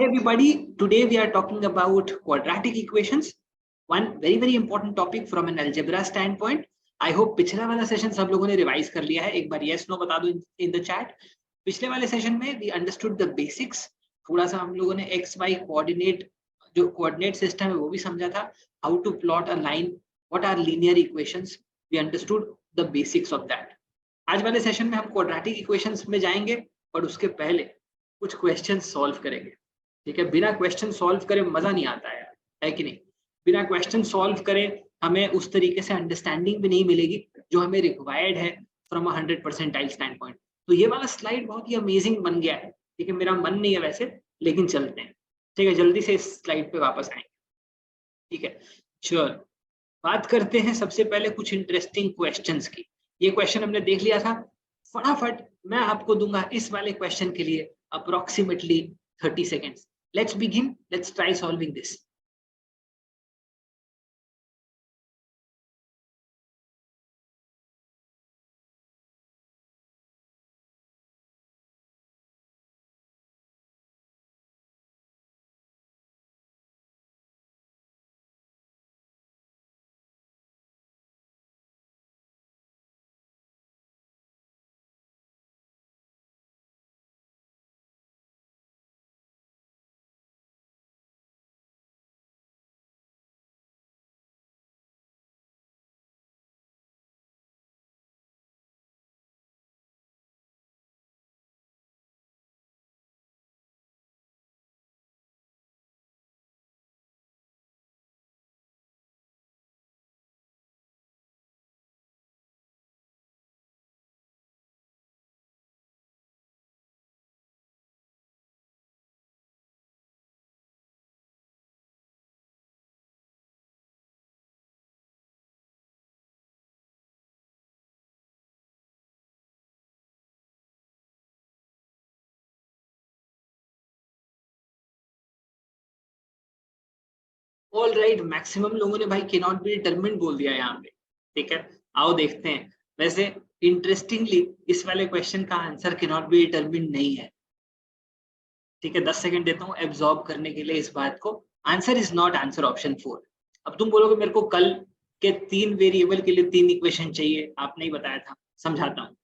Hey everybody, today we are talking about quadratic equations. One very important topic from an algebra standpoint. I hope पिछला वाला session सब लोगों ने revise कर लिया है. एक बार yes no बता दो in the chat. पिछले वाले सेशन में we understood the basics. थोड़ा सा हम लोगों ने x y coordinate जो coordinate system है वो भी समझा था. How to plot a line, what are linear equations. We understood the basics of that. आज वाले सेशन में हम quadratic equations में जाएंगे और उसके पहले कुछ questions solve करेंगे. ठीक है, बिना क्वेश्चन सॉल्व करे मजा नहीं आता है कि नहीं? बिना क्वेश्चन सॉल्व करे हमें उस तरीके से अंडरस्टैंडिंग भी नहीं मिलेगी जो हमें रिक्वायर्ड है फ्रॉम अ 100% स्टैंड पॉइंट. तो ये वाला स्लाइड बहुत ही अमेजिंग बन गया है. ठीक है, मेरा मन नहीं है वैसे, लेकिन चलते हैं. ठीक है, जल्दी से इस स्लाइड पे वापस आएंगे. ठीक है, चलो बात करते हैं सबसे पहले कुछ इंटरेस्टिंग क्वेश्चंस की. ये क्वेश्चन हमने देख लिया था. फटाफट मैं आपको दूंगा इस वाले क्वेश्चन के लिए approximately 30 seconds. Let's begin. Let's try solving this. All right, maximum लोगों ने भाई कैन नॉट बी डिटरमिन्ड बोल दिया यहाँ पे. ठीक है, आओ देखते हैं. वैसे इंटरेस्टिंगली इस वाले क्वेश्चन का answer can not be determined नहीं है. ठीक है, 10 सेकंड देता हूँ एब्जॉर्ब करने के लिए इस बात को. Answer is not answer option 4. अब तुम बोलोगे मेरे को कल के 3 वेरिएबल के लिए 3 इक्वेशन चाहिए, आपने ही बताया था. समझाता हूँ.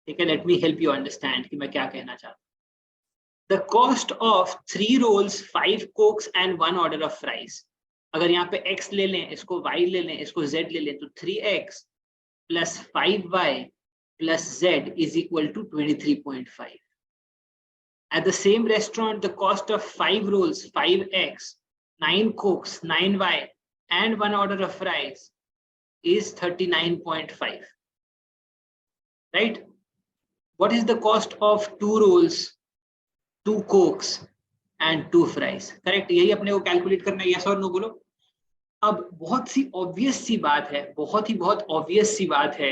ठीक है, let me help you understand कि मैं क्या कहना चाहता हूँ. The cost of 3 rolls, 5 cokes and 1 order of fries. अगर यहाँ पे x ले लें, इसको y ले लें, इसको z ले लें, तो 3x plus 5y plus z is equal to 23.5. At the same restaurant, the cost of 5 rolls, 5x, 9 cokes, 9y and 1 order of fries is 39.5. Right? What is the cost of 2 rolls, 2 cokes and 2 fries? Correct? यही अपने को calculate करना है. yes और no बोलो. अब बहुत सी obvious सी बात है, बहुत ऑब्वियस सी बात है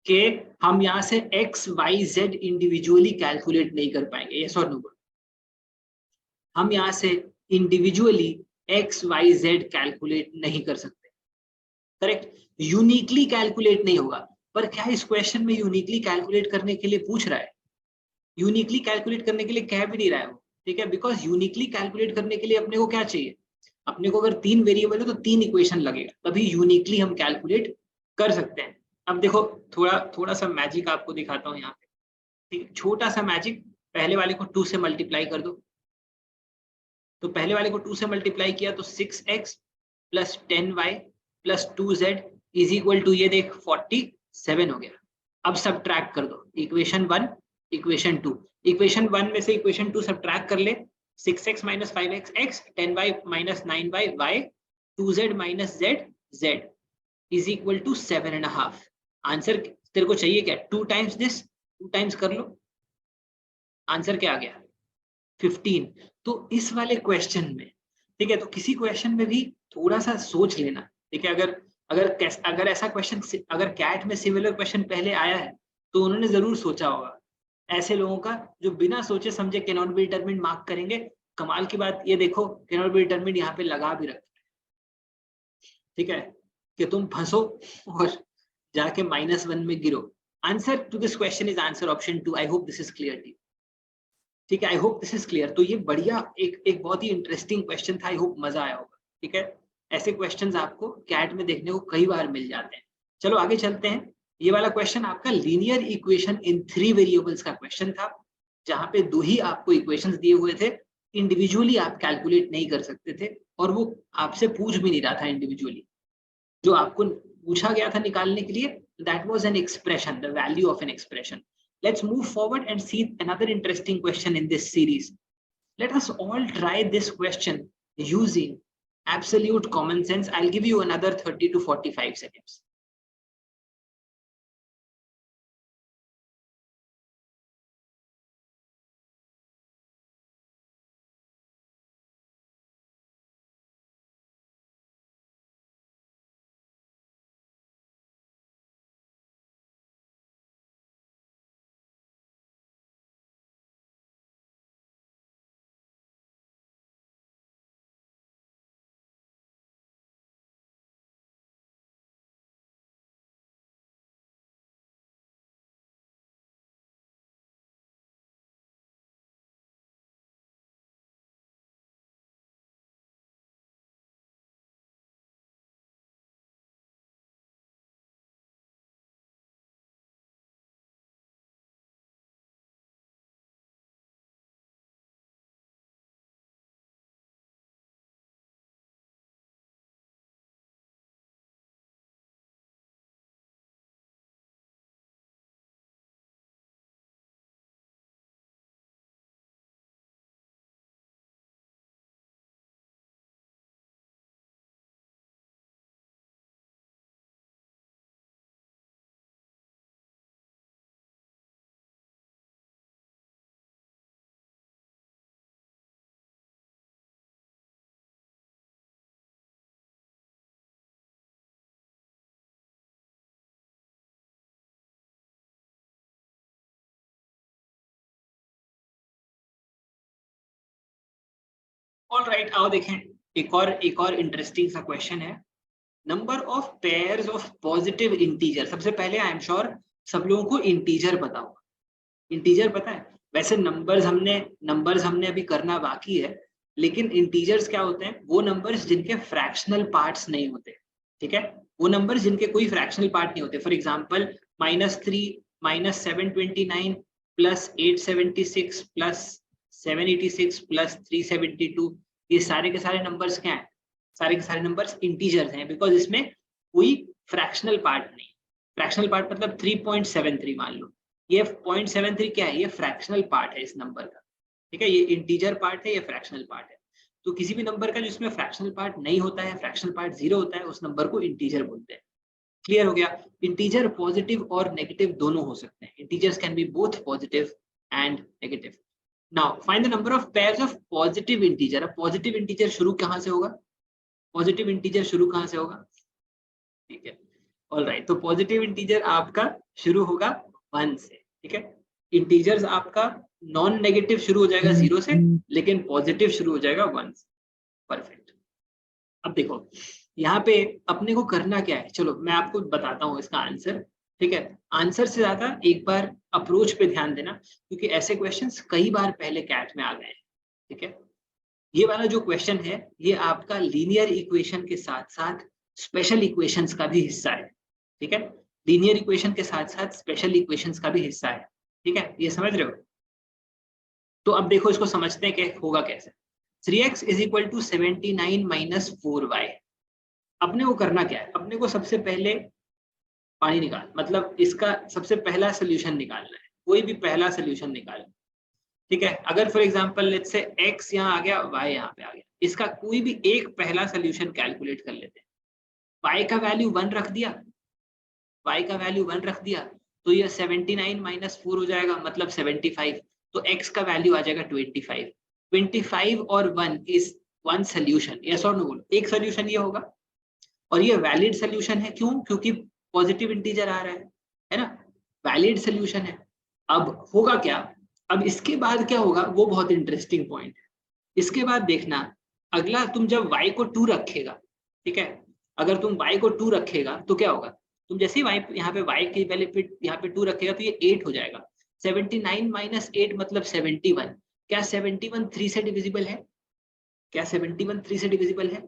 कि हम यहाँ से x, y, z individually calculate नहीं कर पाएंगे. yes और no बोलो. हम यहाँ से individually x, y, z calculate नहीं कर सकते. करेक्ट? यूनिकली कैलकुलेट नहीं होगा. पर क्या इस क्वेश्चन में यूनिकली कैलकुलेट करने के लिए पूछ रहा है? यूनिकली कैलकुलेट करने के लिए कह भी नहीं रहा है वो. ठीक है, बिकॉज यूनिकली कैलकुलेट करने के लिए अपने को क्या चाहिए? अपने को अगर 3 वेरिएबल है तो 3 इक्वेशन लगेगा, तभी यूनिकली हम कैलकुलेट कर सकते हैं. अब देखो थोड़ा सा मैजिक आपको दिखाता हूँ यहाँ पे. ठीक, छोटा सा मैजिक. पहले वाले को 2 से मल्टीप्लाई कर दो. तो पहले वाले को 2 से मल्टीप्लाई किया तो 6x plus 10y plus 2z is equal to, ये देख 47 हो गया. अब सब्ट्रैक्ट कर दो. Equation 1, equation 2. इक्वेशन 1 में से इक्वेशन 2 सब्ट्रैक्ट कर ले. 6x minus 5x x, 10y minus 9y y, 2z minus z z is equal to 7.5. Answer तेरे को चाहिए क्या? 2 times this, 2 times कर लो. आंसर क्या आ गया? 15. तो इस वाले क्वेश्चन में, ठीक है, तो किसी क्वेश्चन में भी थोड़ा सा सोच लेना. ठीक है, अगर ऐसा क्वेश्चन, अगर कैट में सिमिलर क्वेश्चन पहले आया है तो उन्होंने जरूर सोचा होगा. ऐसे लोगों का जो बिना सोचे समझे can not be determined mark करेंगे. कमाल की बात ये देखो, कैन नॉट बी डिटरमिन्ड यहाँ पे लगा भी रखा है. ठीक है, कि तुम फंसो और जाके -1 में गिरो. Answer to this question is answer option 2. I hope this is clear to you. ठीक है, I hope this is clear. तो ये बढ़िया एक बहुत ही इंटरेस्टिंग क्वेश्चन था, आई होप मजा आया होगा। ठीक है, ऐसे क्वेश्चंस आपको कैट में देखने को कई बार मिल जाते हैं। चलो आगे चलते हैं। ये वाला क्वेश्चन आपका लीनियर इक्वेशन इन 3 वेरिएबल्स का क्वेश्चन था, जहां पे 2 ही आपको इक्वेशंस दिए हुए थे, इंडिविजुअली आप कैलकुलेट नहीं कर सकते थे, और वो आपसे पूछ भी नहीं रहा था इंडिविजुअली। जो आपको पूछा गया था निकालने के लिए, that was an expression, the value of an expression. Let's move forward and see another interesting question in this series. Let us all try this question using absolute common sense. I'll give you another 30 to 45 seconds. All right, आओ देखें एक और interesting सा question है। Number of pairs of positive integer. सबसे पहले I am sure सब लोगों को इंटीजर पता होगा। इंटीजर पता है? वैसे नंबर्स हमने अभी करना बाकी है, लेकिन इंटीजर्स क्या होते हैं? वो नंबर्स जिनके फ्रैक्शनल पार्ट्स नहीं होते। ठीक है, वो नंबर्स जिनके कोई फ्रैक्शनल पार्ट नहीं होते। फॉर एग्जांपल -3 -729 +876 +786 +372, ये सारे के सारे नंबर्स क्या हैं? सारे के सारे नंबर्स इंटीजर्स हैं, बिकॉज इसमें कोई फ्रैक्शनल पार्ट नहीं। फ्रैक्शनल पार्ट मतलब 3.73 मान लो, ये 0.73 क्या है? ये फ्रैक्शनल पार्ट है इस नंबर का। ठीक है, ये इंटीजर पार्ट है, ये फ्रैक्शनल पार्ट है। तो किसी भी नंबर का जिसमें फ्रैक्शनल पार्ट नहीं होता है, फ्रैक्शनल पार्ट 0 होता है, उस नंबर को इंटीजर बोलते हैं। क्लियर हो गया? इंटीजर पॉजिटिव और नेगेटिव दोनों हो सकते हैं। Integers can be both positive and negative. Now find the number of pairs of positive integer. अब पॉजिटिव इंटीजर शुरू कहाँ से होगा? पॉजिटिव इंटीजर शुरू कहाँ से होगा? ठीक है, ऑलराइट, तो पॉजिटिव इंटीजर आपका शुरू होगा 1 से। ठीक है, इंटीजर्स आपका नॉन नेगेटिव शुरू हो जाएगा 0 से, लेकिन पॉजिटिव शुरू हो जाएगा 1 से। परफेक्ट। अब देखो यहाँ पे अपने को करना क्या है, चलो मैं आपको बताता हूँ इसका आंसर। ठीक है, आंसर से ज्यादा एक बार अप्रोच पे ध्यान देना, क्योंकि ऐसे क्वेश्चंस कई बार पहले कैट में आ गए हैं। ठीक है, ये वाला जो क्वेश्चन है, ये आपका लीनियर इक्वेशन के साथ साथ स्पेशल इक्वेशंस का भी हिस्सा है। ठीक है, लीनियर इक्वेशन के साथ साथ स्पेशल इक्वेशंस का भी हिस्सा है। ठीक है, ये समझ रहे हो? तो अब देखो इसको समझते हैं कि होगा कैसे। 3x = 79 - 4y। अपने को करना क्या है? अपने को सबसे पहले पानी निकाल, मतलब इसका सबसे पहला सोल्यूशन निकालना है। कोई भी पहला सोल्यूशन निकाल। ठीक है, अगर for example let's say x यहाँ आ गया, y यहाँ पे आ गया, इसका कोई भी एक पहला सोल्यूशन कैलकुलेट कर लेते हैं। y का वैल्यू 1 रख दिया, y का वैल्यू 1 रख दिया, तो ये 79 - 4 हो जाएगा, मतलब 75। तो x का वैल्यू आ जाएगा 25। 25 और 1 इज 1 सोल्यूशन। यस और नो बोलो, एक सोल्यूशन ये होगा, और ये वैलिड सोल्यूशन है। क्यों? क्योंकि पॉजिटिव इंटीजर आ रहा है ना, वैलिड सोल्यूशन है। अब होगा क्या? अब इसके बाद क्या होगा, वो बहुत इंटरेस्टिंग पॉइंट है। इसके बाद देखना, अगला तुम जब y को 2 रखेगा, ठीक है, अगर तुम y को 2 रखेगा तो क्या होगा? तुम जैसे ही y यहाँ पे y की वैल्यू यहाँ पे 2 रखेगा तो ये 8 हो जाएगा। 79 - 8 मतलब 71। क्या 71 3 से डिविजिबल है? क्या 71 3 से डिविजिबल है?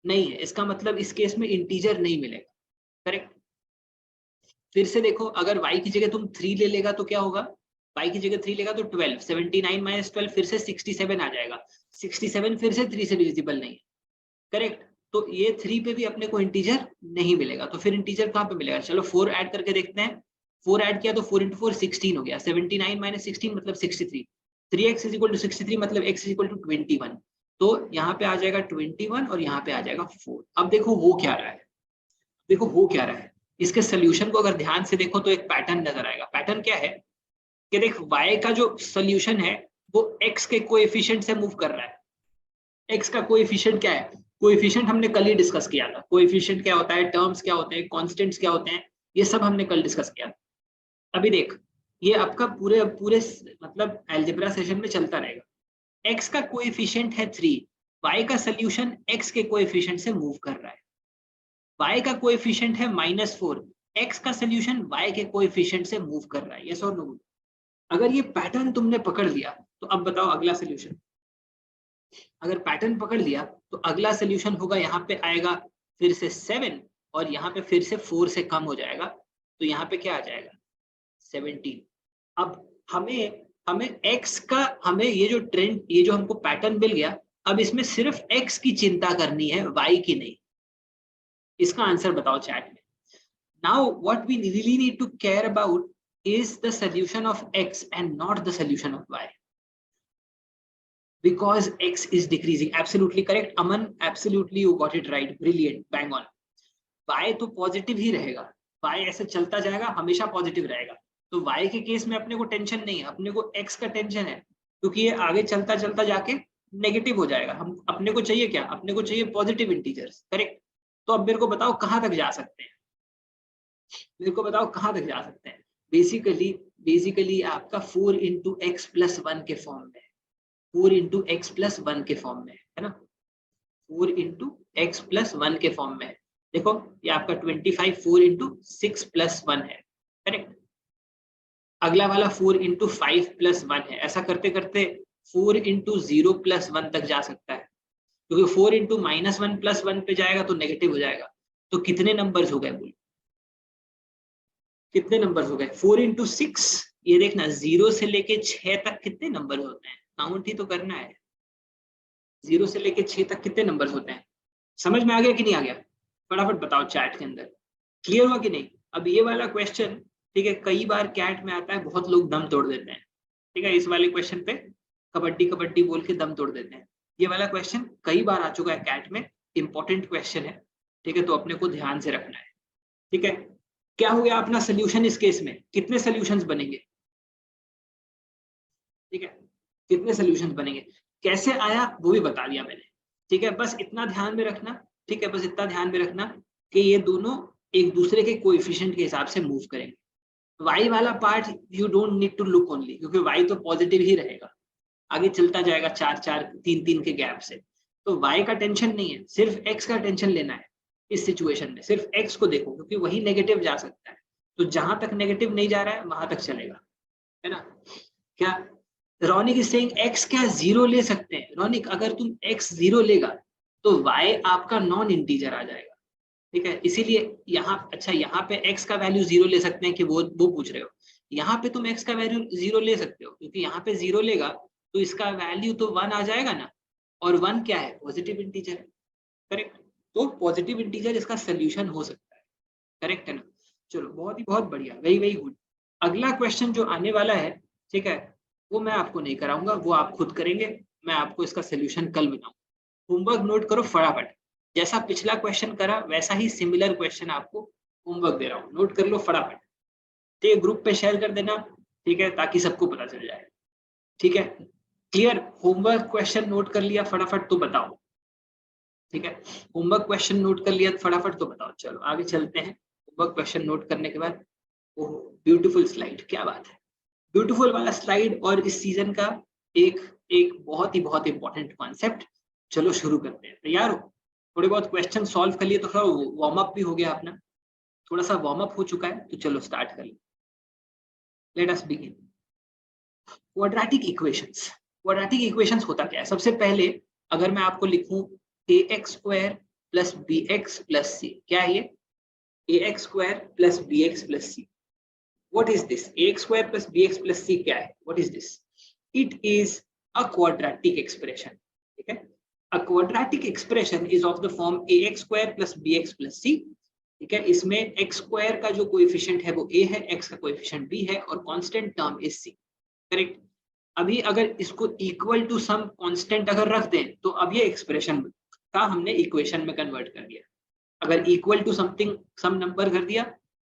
नहीं है। इसका मतलब इस केस में इंटीजर नहीं मिलेगा। करेक्ट। फिर से देखो, अगर y की जगह तुम 3 ले लेगा तो क्या होगा? y की जगह 3 लेगा तो 12, 79 माइनस 12 फिर से 67 आ जाएगा। 67 फिर से 3 से डिविजिबल नहीं है। करेक्ट। तो ये 3 पे भी अपने को इंटीजर नहीं मिलेगा, तो फिर इंटीजर कहाँ पे मिलेगा? चलो 4 ऐड करके देखते हैं। 4 ऐड किया तो 4 इंटू 4 16 हो गया। 79 माइनस 16 मतलब 63। 3x इज इक्वल टू 63 मतलब x इज इक्वल टू 21। तो यहाँ पे आ जाएगा 21 और यहाँ पे आ जाएगा 4। अब देखो हो क्या रहा है, देखो हो क्या रहा है। इसके सोल्यूशन को अगर ध्यान से देखो तो एक पैटर्न नजर आएगा। पैटर्न क्या है कि देख, y का जो सोल्यूशन है वो x के कोएफिशिएंट से मूव कर रहा है। x का कोएफिशिएंट क्या है? कोएफिशिएंट हमने कल ही डिस्कस किया था। कोएफिशिएंट क्या होता है, टर्म्स क्या होते हैं, कांस्टेंट्स क्या होते हैं, ये सब हमने कल डिस्कस किया। अभी देख, ये आपका पूरे पूरे मतलब अलजेब्रा सेशन में चलता रहेगा। x का कोएफिशिएंट है 3, y का सोल्यूशन x के कोएफिशिएंट से मूव कर रहा है। y का कोएफिशिएंट है -4, x का सोल्यूशन y के कोएफिशिएंट से मूव कर रहा है। यस और नो? अगर ये पैटर्न तुमने पकड़ लिया तो अब बताओ अगला सोल्यूशन। अगर पैटर्न पकड़ लिया तो अगला सोल्यूशन होगा, यहाँ पे आएगा फिर से 7 और यहाँ पे फिर से 4 से कम हो जाएगा, तो यहाँ पे क्या आ जाएगा? 17। अब हमें हमें x का, हमें ये जो ट्रेंड, ये जो हमको पैटर्न मिल गया, अब इसमें सिर्फ x की चिंता करनी है, y की नहीं। इसका आंसर बताओ चैट में। Now what we really need to care about is the solution of x and not the solution of y, because x is decreasing. Absolutely correct Aman, absolutely you got it right, brilliant, bang on. y तो positive ही रहेगा, y ऐसे चलता जाएगा, हमेशा positive रहेगा। तो y के केस में अपने को टेंशन नहीं है, अपने को x का टेंशन है, क्योंकि ये आगे चलता चलता जाके नेगेटिव हो जाएगा। हम अपने को चाहिए क्या? अपने को चाहिए पॉजिटिव इंटीजर्स। करेक्ट। तो अब मेरे को बताओ कहां तक जा सकते हैं, मेरे को बताओ कहां तक जा सकते हैं। बेसिकली आपका 4 इंटू एक्स प्लस 1 के फॉर्म में, 4 इंटू एक्स प्लस 1 के फॉर्म में है ना, 4 इंटू एक्स प्लस 1 के फॉर्म में है। देखो ये आपका 25 4 इंटू 6 प्लस 1 है। करेक्ट। अगला वाला 4 इंटू 5 प्लस 1 है। ऐसा करते करते 4 इंटू 0 प्लस 1 तक जा सकता है, क्योंकि 4 इंटू -1 प्लस 1 पे जाएगा तो नेगेटिव हो जाएगा। तो कितने नंबर्स हो गए बोल, कितने नंबर हो गए? 4 इंटू 6, ये देखना 0 से लेके 6 तक कितने नंबर होते हैं, काउंट ही तो करना है। 0 से लेके 6 तक कितने नंबर होते हैं? समझ में आ गया कि नहीं आ गया? फटाफट बताओ चैट के अंदर, क्लियर हुआ कि नहीं? अब ये वाला क्वेश्चन, ठीक है, कई बार कैट में आता है, बहुत लोग दम तोड़ देते हैं। ठीक है, इस वाले क्वेश्चन पे कबड्डी कबड्डी बोल के दम तोड़ देते हैं। ये वाला क्वेश्चन कई बार आ चुका है कैट में, इंपॉर्टेंट क्वेश्चन है। ठीक है, तो अपने को ध्यान से रखना है। ठीक है, क्या हो गया अपना सोल्यूशन? इस केस में कितने सोल्यूशंस बनेंगे? ठीक है, कितने सोल्यूशंस बनेंगे, कैसे आया वो भी बता दिया मैंने। ठीक है, बस इतना ध्यान में रखना। ठीक है, बस इतना ध्यान में रखना कि ये दोनों एक दूसरे के कोएफिशिएंट के हिसाब से मूव करेंगे। y वाला part you don't need to look only, क्योंकि y तो पॉजिटिव ही रहेगा, आगे चलता जाएगा 4 4 3 3 के गैप से। तो y का टेंशन नहीं है, सिर्फ x का टेंशन लेना है। इस सिचुएशन में सिर्फ x को देखो, क्योंकि वही नेगेटिव जा सकता है। तो जहां तक नेगेटिव नहीं जा रहा है वहां तक चलेगा, है ना? क्या रॉनिक इज सेइंग x क्या 0 ले सकते हैं? रॉनिक अगर तुम x 0 लेगा तो y आपका नॉन इंटीजर आ जाएगा। ठीक है, इसीलिए यहाँ, अच्छा यहाँ पे x का वैल्यू 0 ले सकते हैं कि वो पूछ रहे हो। यहाँ पे तुम x का वैल्यू 0 ले सकते हो, क्योंकि यहाँ पे 0 लेगा तो इसका वैल्यू तो 1 आ जाएगा ना, और 1 क्या है? पॉजिटिव इंटीजर है। करेक्ट, तो पॉजिटिव इंटीजर इसका सोल्यूशन हो सकता है। करेक्ट है ना? चलो बहुत ही बहुत बढ़िया, वेरी वेरी गुड। अगला क्वेश्चन जो आने वाला है, ठीक है, वो मैं आपको नहीं कराऊंगा, वो आप खुद करेंगे। मैं आपको इसका सोल्यूशन कल बनाऊंगा। होमवर्क नोट करो फटाफट, जैसा पिछला क्वेश्चन करा वैसा ही सिमिलर क्वेश्चन आपको होमवर्क दे रहा हूँ, नोट कर लो फटाफट। ठीक है, ग्रुप पे शेयर कर देना, ठीक है, ताकि सबको पता चल जाए। ठीक है, क्लियर? होमवर्क क्वेश्चन नोट कर लिया फटाफट तो बताओ। ठीक है, होमवर्क क्वेश्चन नोट कर लिया फटाफट तो बताओ। चलो आगे चलते हैं। होमवर्क क्वेश्चन नोट करने के बाद, ओह ब्यूटीफुल स्लाइड, क्या बात है, ब्यूटीफुल वाला स्लाइड। और इस सीजन का एक एक बहुत ही इंपॉर्टेंट कॉन्सेप्ट। चलो शुरू करते हैं, तैयार हो? थोड़े बहुत क्वेश्चन सॉल्व कर लिए तो थोड़ा वार्म अप भी हो गया अपना, थोड़ा सा वार्म अप हो चुका है, तो चलो स्टार्ट कर लें। Let us begin. Quadratic equations, quadratic equations होता क्या है? सबसे पहले अगर मैं आपको लिखूं ax² plus bx plus c, क्या है ये ax² plus bx plus c, what is this? ax² plus bx plus c क्या है? What is this? It is a quadratic expression. ठीक है, a quadratic expression is of the form ax² plus bx plus c. ठीक है, इसमें x² का जो coefficient है वो a है, x का कोएफिशिएंट b है और constant term is c. Correct. अभी अगर इसको इक्वल टू सम कांस्टेंट अगर रख दें तो अब ये एक्सप्रेशन का हमने इक्वेशन में कन्वर्ट कर दिया. अगर equal to something some number कर दिया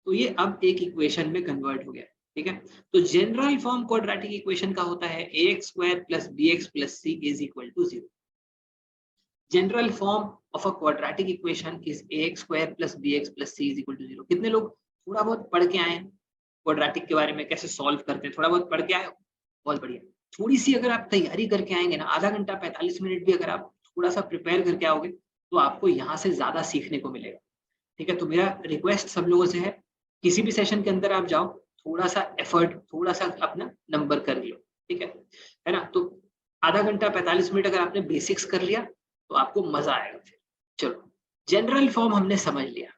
तो ये अब एक इक्वेशन में कन्वर्ट हो गया. ठीक है, तो जनरल फॉर्म क्वाड्रेटिक इक्वेशन का होता है ax² plus bx plus c is equal to 0. General form of a quadratic equation is ax² plus bx plus c is equal to 0. कितने लोग थोड़ा बहुत पढ़ के आए हैं क्वाड्रेटिक के बारे में, कैसे सॉल्व करते हैं? थोड़ा बहुत पढ़ के आए हो, बहुत बढ़िया. थोड़ी सी अगर आप तैयारी करके आएंगे ना, आधा घंटा 45 मिनट भी अगर आप थोड़ा सा प्रिपेयर करके आओगे तो आपको यहाँ से ज्यादा सीखने को मिलेगा. ठीक है, तो मेरा रिक्वेस्ट सब लोगों से है, किसी भी सेशन के अंदर आप जाओ, थोड़ा सा एफर्ट, थोड़ा सा अपना नंबर कर लो. ठीक है ना. तो आधा घंटा 45 मिनट अगर आपने बेसिक्स कर लिया तो आपको मजा आएगा. फिर चलो, जनरल फॉर्म हमने समझ लिया.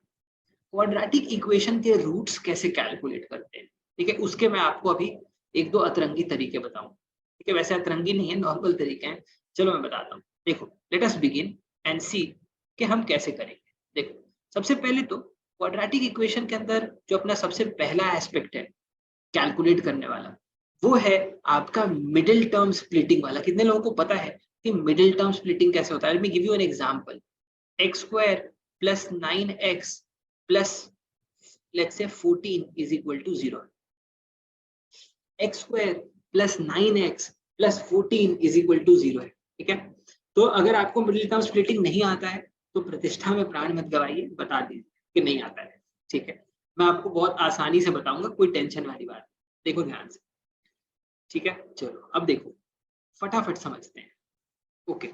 क्वाड्रेटिक इक्वेशन के रूट्स कैसे कैलकुलेट करते हैं, ठीक है, उसके मैं आपको अभी एक दो अतरंगी तरीके बताऊं. ठीक है, वैसे अतरंगी नहीं है, नॉर्मल तरीके हैं. चलो मैं बताता हूँ. देखो, लेट अस बिगिन एंड सी कि हम कैसे करेंगे. देखो, सबसे पहले तो क्वाड्रेटिक इक्वेशन के अंदर जो अपना सबसे पहला एस्पेक्ट है कैलकुलेट करने वाला, वो है आपका मिडिल टर्म स्प्लिटिंग वाला. कितने लोगों को पता है कि मिडिल टर्म स्प्लिटिंग कैसे होता है? Let me give you an example. x² plus 9x plus let's say 14 is equal to 0. x² plus 9x plus 14 is equal to 0 है. ठीक है, तो अगर आपको मिडिल टर्म स्प्लिटिंग नहीं आता है तो प्रतिष्ठा में प्राण मत गवाइए, बता दीजिए कि नहीं आता है. ठीक है, मैं आपको बहुत आसानी से बताऊंगा, कोई टेंशन वाली बात. देखो ध्यान से. ठीक है, चलो अब देखो, फटाफट समझते हैं. Okay,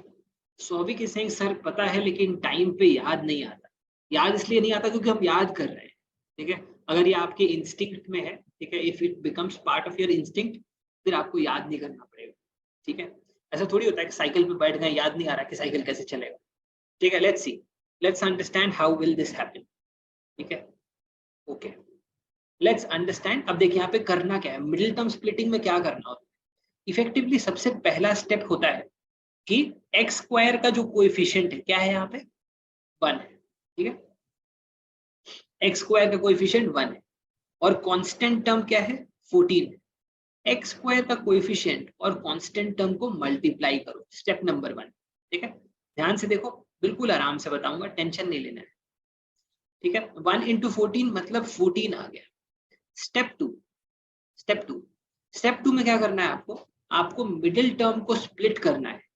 Souvik is saying sir पता है लेकिन टाइम पे याद नहीं आता. याद इसलिए नहीं आता क्योंकि हम याद कर रहे हैं. ठीक है, अगर ये आपके इंस्टिंक्ट में है, ठीक है, if it becomes part of your instinct, फिर आपको याद नहीं करना पड़ेगा. ठीक है, ऐसा थोड़ी होता है कि साइकिल पे बैठ गए, याद नहीं आ रहा कि साइकिल कैसे चलेगा. ठीक है, let's see, let's understand how will this happen. ठीक है, ओके, लेट्स अंडरस्टैंड. अब देखिए यहाँ पे करना क्या है, मिडिल टर्म स्प्लिटिंग में क्या करना होता है. इफेक्टिवली सबसे पहला स्टेप होता है कि x² का जो कोएफिशिएंट है क्या है यहाँ पे, 1 है. ठीक है, x² का कोएफिशिएंट 1 है और कांस्टेंट टर्म क्या है, 14 है. x² का कोएफिशिएंट और कांस्टेंट टर्म को मल्टीप्लाई करो. Step number 1. ठीक है, ध्यान से देखो, बिल्कुल आराम से बताऊंगा, टेंशन नहीं लेना है. ठीक है, 1 into 14 मतलब 14 आ गया. स्टेप 2. स्टेप 2 में क्या करना है आपको, आपको मिडिल टर्म को स्प्लिट करना है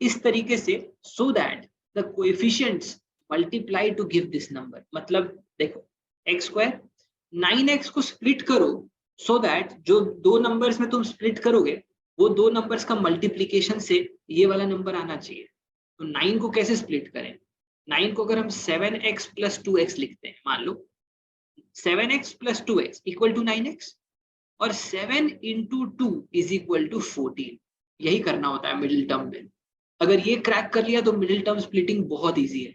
इस तरीके से, so that the coefficients multiply two give this number. मतलब देखो, x², 9x को स्प्लिट करो सो दैट जो दो नंबर्स में तुम स्प्लिट करोगे वो दो नंबर्स का मल्टीप्लीकेशन से ये वाला नंबर आना चाहिए. तो 9 को कैसे स्प्लिट करें, 9 को अगर हम 7x plus 2x लिखते हैं, मान लो 7x plus 2x equal to 9x और 7 into 2 is equal to 14. यही करना होता है मिडिल टर्म में. अगर ये क्रैक कर लिया तो मिडिल टर्म स्प्लिटिंग बहुत इजी है.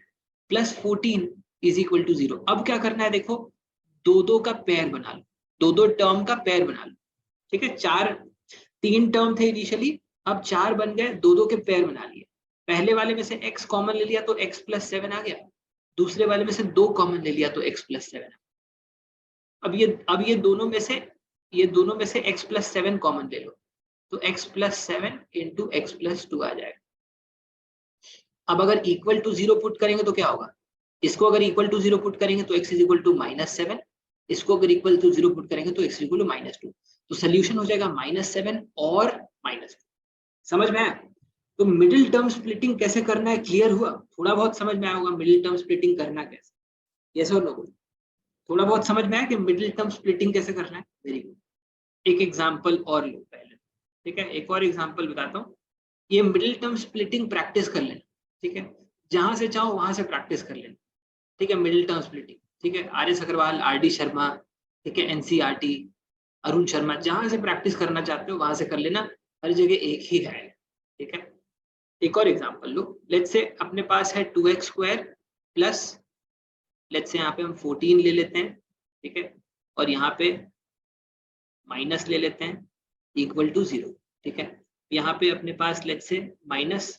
Plus 14 is equal to 0. अब क्या करना है, देखो, दो का पेयर बना लो, दो टर्म का पेयर बना लो. ठीक है, 3 टर्म थे इनिशियली, अब 4 बन गए, दो के पेयर बना लिए. पहले वाले में से x कॉमन ले लिया तो x plus 7 आ गया, दूसरे वाले में से 2 कॉमन ले लिया तो x plus 7. अब ये दोनों में से x plus 7 कॉमन ले लो तो x plus 7 into x plus 2 आ जाएगा. अब अगर इक्वल टू 0 पुट करेंगे तो क्या होगा, इसको अगर इक्वल टू 0 पुट करेंगे तो x इज इक्वल टू -7, इसको अगर इक्वल टू 0 पुट करेंगे तो x इज इक्वल टू -2. तो सोल्यूशन हो जाएगा -7 और -2. समझ में आया? तो मिडिल टर्म स्प्लिटिंग कैसे करना है क्लियर हुआ? थोड़ा बहुत समझ में आया होगा मिडिल टर्म स्प्लिटिंग करना कैसे. यस और नो? थोड़ा बहुत समझ में आया कि मिडिल टर्म स्प्लिटिंग कैसे करना है? Very good. एक एग्जांपल और लो पहले. ठीक है, एक और एग्जांपल बताता हूँ. ये मिडिल टर्म स्प्लिटिंग प्रैक्टिस कर लेना. ठीक है, जहां से चाहो वहां से प्रैक्टिस कर लेना. ठीक है, मिडिल टर्म स्प्लिटिंग. ठीक है, RS अग्रवाल, RD शर्मा, ठीक है, NCERT, अरुण शर्मा, जहां से प्रैक्टिस करना चाहते हो वहां से कर लेना. हर जगह एक ही है. ठीक है, एक और एग्जांपल लो, लेट्स से अपने पास है 2x square plus, let's say यहाँ पे हम 14 ले लेते हैं, ठीक है, और यहाँ पे माइनस ले लेते हैं इक्वल टू 0, ठीक है। यहाँ पे अपने पास let's say minus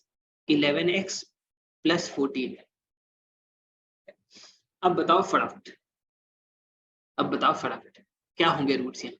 11x plus 14 है। अब बताओ फटाफट, अब बताओ फटाफट क्या होंगे रूट्स यहाँ?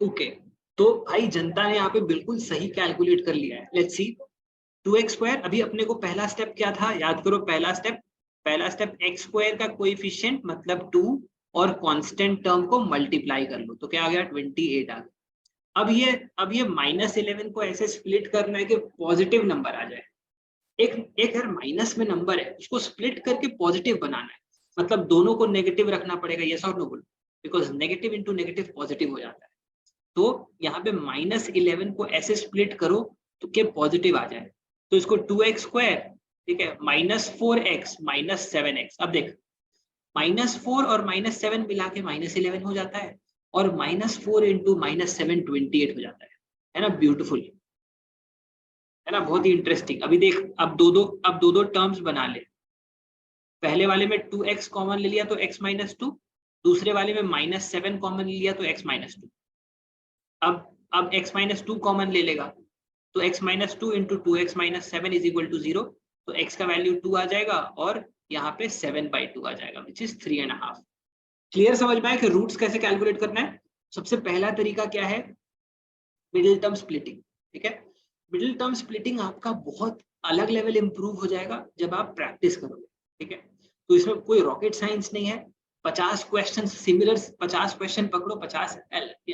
ओके, तो भाई जनता ने यहाँ पे बिल्कुल सही कैलकुलेट कर लिया है। लेट्स सी, 2x स्क्वायर, अभी अपने को पहला स्टेप क्या था याद करो, पहला स्टेप x स्क्वायर का कोएफिशिएंट मतलब 2 और कांस्टेंट टर्म को मल्टीप्लाई कर लो, तो क्या आ गया 28 आ गया। अब ये -11 को ऐसे स्प्लिट करना है कि पॉजिटिव नंबर आ जाए। एक एक अगर माइनस में नंबर है उसको स्प्लिट करके पॉजिटिव बनाना है, मतलब दोनों को नेगेटिव रखना पड़ेगा, यस और नो बोलो, because negative into negative positive हो जाता है। तो यहाँ पे -11 को ऐसे स्प्लिट करो तो क्या पॉजिटिव आ जाए, तो इसको 2x स्क्वायर, ठीक है, -4x -7x। अब देख, -4 और -7 मिला के -11 हो जाता है, और -4 इंटू -7 28 हो जाता है ना, ब्यूटीफुल, है ना, बहुत ही इंटरेस्टिंग। अभी देख, अब दो दो टर्म्स बना ले, पहले वाले में 2x कॉमन ले लिया तो x -2, दूसरे वाले में -7 कॉमन ले लिया तो x -2। अब x -2 कॉमन ले लेगा तो x -2 into 2x -7 is equal to 0, तो x का वैल्यू 2 आ जाएगा और यहाँ पे 7/2 आ जाएगा विच इज 3.5। क्लियर समझ में आया कि रूट्स कैसे कैलकुलेट करना है? सबसे पहला तरीका क्या है, मिडिल टर्म स्प्लिटिंग, ठीक है। मिडिल टर्म स्प्लिटिंग आपका बहुत अलग लेवल इंप्रूव हो जाएगा जब आप प्रैक्टिस करोगे, ठीक है। तो इसमें कोई रॉकेट साइंस नहीं है, 50 क्वेश्चन सिमिलर, 50 क्वेश्चन पकड़ो, 50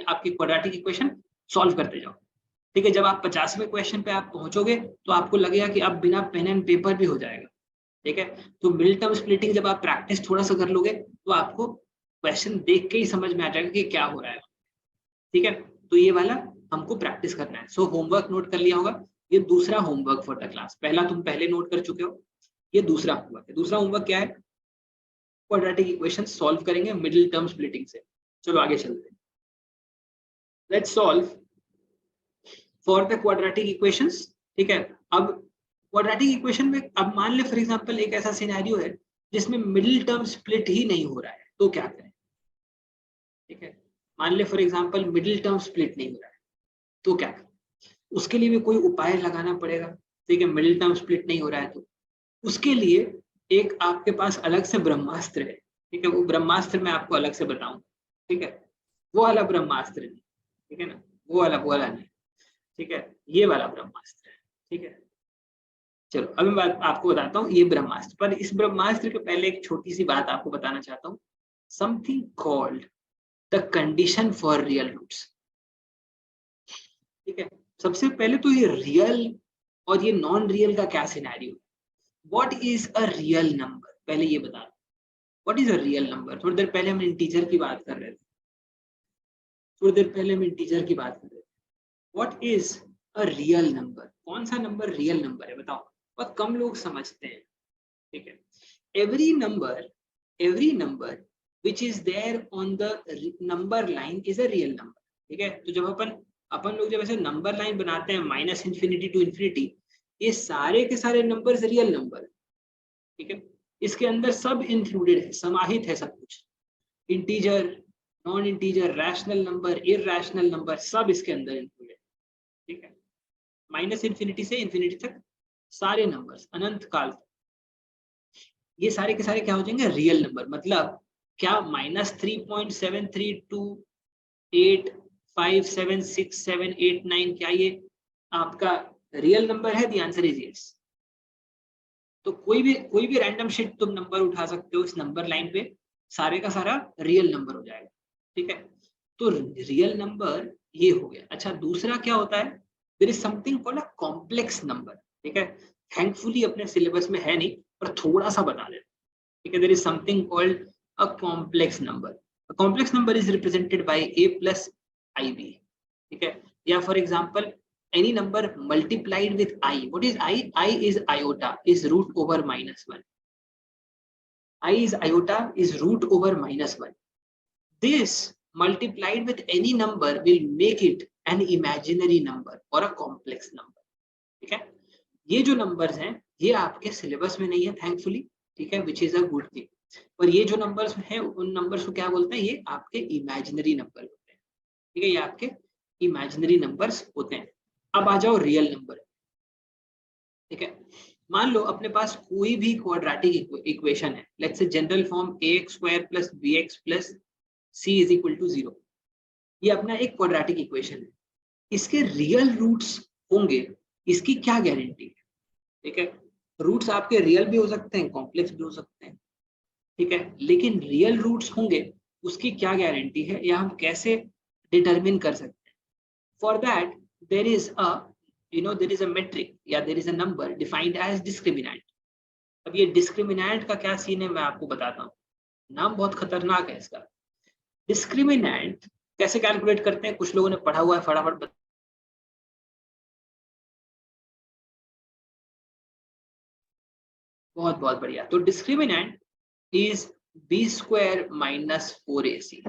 आपकी क्वाड्रेटिक इक्वेशन सॉल्व करते जाओ, ठीक है। जब आप 50वें क्वेश्चन पे आप पहुंचोगे तो आपको लगेगा कि अब बिना पेन एंड पेपर भी हो जाएगा, ठीक है। तो मिडिल टर्म स्प्लिटिंग जब आप प्रैक्टिस थोड़ा सा कर लोगे तो आपको क्वेश्चन देख के ही समझ में आ जाएगा कि क्या हो रहा है, ठीक है। तो ये वाला हमको प्रैक्टिस करना है। सो होमवर्क नोट कर लिया होगा, ये दूसरा होमवर्क फॉर द क्लास, पहला तुम पहले नोट कर चुके हो, ये दूसरा होमवर्क है। दूसरा होमवर्क क्या है, क्वाड्रेटिक इक्वेशन सॉल्व करेंगे मिडिल टर्म स्प्लिटिंग से। चलो आगे चलते हैं, let's solve for the quadratic equations, ठीक है। अब क्वाड्रेटिक इक्वेशन में अब मान ले फॉर एग्जांपल एक ऐसा सिनेरियो है जिसमें मिडिल टर्म स्प्लिट ही नहीं हो रहा है, तो क्या करें, ठीक है। मान ले for example middle term split नहीं हो रहा है, तो क्या करें, उसके लिए भी कोई उपाय लगाना पड़ेगा, ठीक है। मिडिल टर्म स्प्लिट नहीं हो रहा है तो उसके लिए एक आपके पास अलग से ब्रह्मास्त्र है, ठीक है। वो ब्रह्मास्त्र मैं आपको अलग से बताऊंगा, ठीक है। वो वाला ब्रह्मास्त्र नहीं, ठीक है ना, वो वाला नहीं, ठीक है, ये वाला ब्रह्मास्त्र है, ठीक है। चलो अभी मैं आपको बताता हूँ ये ब्रह्मास्त्र, पर इस ब्रह्मास्त्र के पहले एक छोटी सी बात आपको बताना चाहता हूँ, something called the condition for real roots, ठीक है। सबसे पहले तो ये रियल और ये नॉन रियल का क्या सिनेरियो है, what is a real number, पहले ये बता, what is a real number. थोड़ी देर पहले हम इंटीजर की बात कर रहे थे, थोड़ी देर पहले हम इंटीजर की बात कर रहे थे, what is a real number, कौन सा नंबर रियल नंबर है बताओ, बहुत कम लोग समझते हैं, ठीक है। Every number which is there on the number line is a real number, ठीक है। तो जब अपन लोग जब ऐसे नंबर लाइन बनाते हैं -∞ to ∞, ये सारे के सारे नंबर रियल नंबर, ठीक है। इसके अंदर सब इंक्लूडेड है, समाहित है सब कुछ, integer, non integer, rational number, irrational number, सब इसके अंदर इंक्लूडेड, ठीक है। -∞ से ∞ तक सारे नंबर्स, अनंत काल तक। ये सारे के सारे क्या हो जाएंगे, रियल नंबर। मतलब क्या -3.732857678 क्या ये आपका रियल नंबर है? The answer is yes. तो कोई भी रैंडम शिट तुम नंबर उठा सकते हो इस नंबर लाइन पे, सारे का सारा रियल नंबर हो जाएगा। ठीक है, तो रियल नंबर ये हो गया। अच्छा, दूसरा क्या होता है, there is something called a complex number. ठीक है, थैंकफुली अपने सिलेबस में है नहीं, पर थोड़ा सा बता देते। ठीक है, there is something called a complex number. A complex number is represented by a plus ib। ठीक है, या for example any number multiplied with I. What is I? I is iota, is root over -1. I is iota, is root over -1. This multiplied with any number will make it an imaginary number or a complex number. ठीक है, ये जो numbers हैं ये आपके syllabus में नहीं है थैंकफुली। ठीक है, which is a good thing. और ये जो नंबर्स हैं उन नंबर्स को क्या बोलते हैं, ये आपके इमेजिनरी नंबर होते हैं। ठीक है, ये आपके इमेजिनरी नंबर्स होते हैं। अब आ जाओ रियल नंबर। ठीक है, मान लो अपने पास कोई भी क्वाड्रेटिक इक्वेशन है, let's say general form ax square plus bx plus c is equal to 0। ये अपना एक क्वाड्रेटिक इक्वेशन है, इसके रियल रूट्स होंगे, इसकी क्या गारंटी है? ठीक है, रूट्स आपके रियल भी हो सकते हैं, कॉम्प्लेक्स भी हो सकते हैं। ठीक है, लेकिन रियल रूट्स होंगे उसकी क्या गारंटी है, या हम कैसे डिटरमिन कर सकते हैं? For that there is a there is a metric या there is a number defined as discriminant। अब ये discriminant का क्या सीन है मैं आपको बताता हूँ, नाम बहुत खतरनाक है इसका। डिस्क्रिमिनेंट कैसे कैलकुलेट करते हैं, कुछ लोगों ने पढ़ा हुआ है, फटाफट बहुत बहुत बढ़िया। तो discriminant is b square minus 4ac।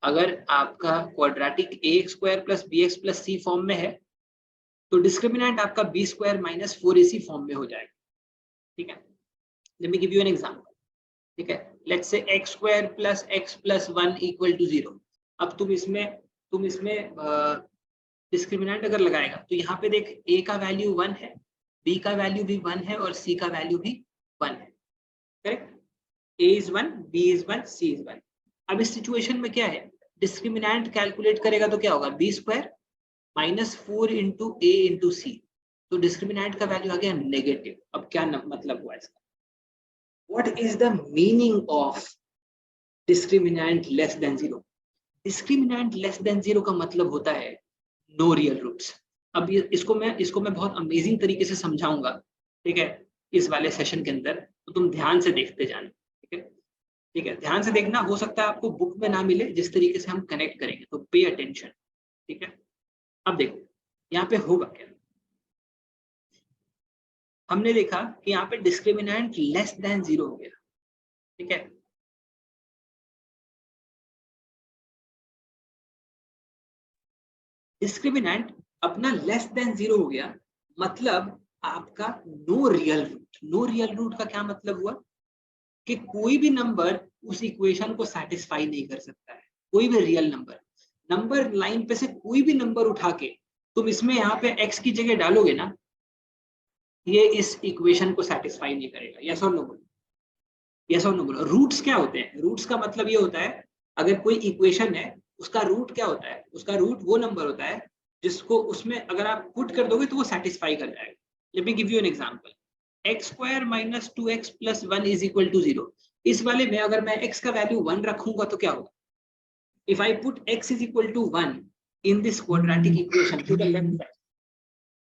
अगर आपका quadratic a square plus b x plus c form में है तो डिस्क्रिमिनेंट आपका B square minus 4ac form में हो जाएगा। ठीक है, let me give you an example. ठीक है, let's say x square plus x plus 1 equal to 0। अब तुम इसमें डिस्क्रिमिनेंट अगर लगाएगा तो यहाँ पे देख a का वैल्यू 1 है, b का वैल्यू भी 1 है और c का वैल्यू भी 1 है। Correct, a is 1, b is 1, c is 1। अब इस सिचुएशन में क्या है, डिस्क्रिमिनेंट कैलकुलेट करेगा तो क्या होगा, बी स्क्वायर माइनस 4 इंटू ए इंटू सी। तो डिस्क्रिमिनेंट का वैल्यू आ गया नेगेटिव। अब क्या मतलब हुआ इसका, what is the meaning of discriminant less than 0? Discriminant less than 0 का मतलब होता है नो रियल रूट्स। अब इसको मैं बहुत अमेजिंग तरीके से समझाऊंगा। ठीक है, इस वाले सेशन के अंदर, तो तुम ध्यान से देखते जाना। ठीक है, ठीक है, ध्यान से देखना, हो सकता है आपको बुक में ना मिले जिस तरीके से हम कनेक्ट करेंगे, तो पे अटेंशन। ठीक है, अब देखो यहाँ पे होगा क्या, हमने देखा कि यहाँ पे डिस्क्रिमिनेंट लेस देन 0 हो गया। ठीक है, डिस्क्रिमिनेंट अपना लेस देन 0 हो गया, मतलब आपका no real root. No real root का क्या मतलब हुआ कि कोई भी नंबर उस इक्वेशन को सेटिस्फाई नहीं कर सकता है। कोई भी रियल नंबर लाइन पे से कोई भी नंबर उठा के तुम इसमें यहाँ पे x की जगह डालोगे ना, ये इस इक्वेशन को सेटिस्फाई नहीं करेगा। यस और नो बोलो, यस और नो बोलो। रूट्स क्या होते हैं, रूट्स का मतलब ये होता है अगर कोई इक्वेशन है उसका रूट क्या होता है, उसका रूट वो नंबर होता है जिसको उसमें अगर आप पुट कर दोगे तो वो सेटिस्फाई कर जाएगा। Let me give you an example, x square minus 2x plus 1 is equal to 0। इस वाले में अगर मैं x का वैल्यू 1 रखूंगा तो क्या होगा, if I put x is equal to 1 in this quadratic equation to the left side,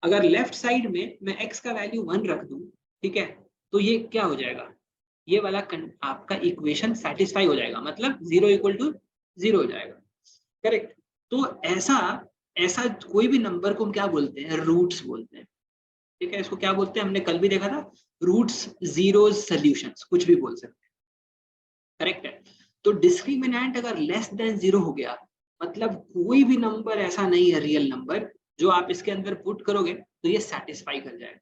अगर लेफ्ट साइड में मैं x का वैल्यू 1 रख दूं, ठीक है, तो ये क्या हो जाएगा, ये वाला आपका इक्वेशन सेटिस्फाई हो जाएगा, मतलब 0 इक्वल टू 0 हो जाएगा। करेक्ट, तो ऐसा ऐसा कोई भी नंबर को हम क्या बोलते हैं, रूट्स बोलते हैं। ठीक है, इसको क्या बोलते हैं, हमने कल भी देखा था, रूट्स, जीरोस, सॉल्यूशंस, कुछ भी बोल सकते हैं। करेक्ट है, तो डिस्क्रिमिनेंट अगर लेस देन 0 हो गया, मतलब कोई भी नंबर ऐसा नहीं है रियल नंबर जो आप इसके अंदर पुट करोगे तो ये सेटिस्फाई कर जाएगा।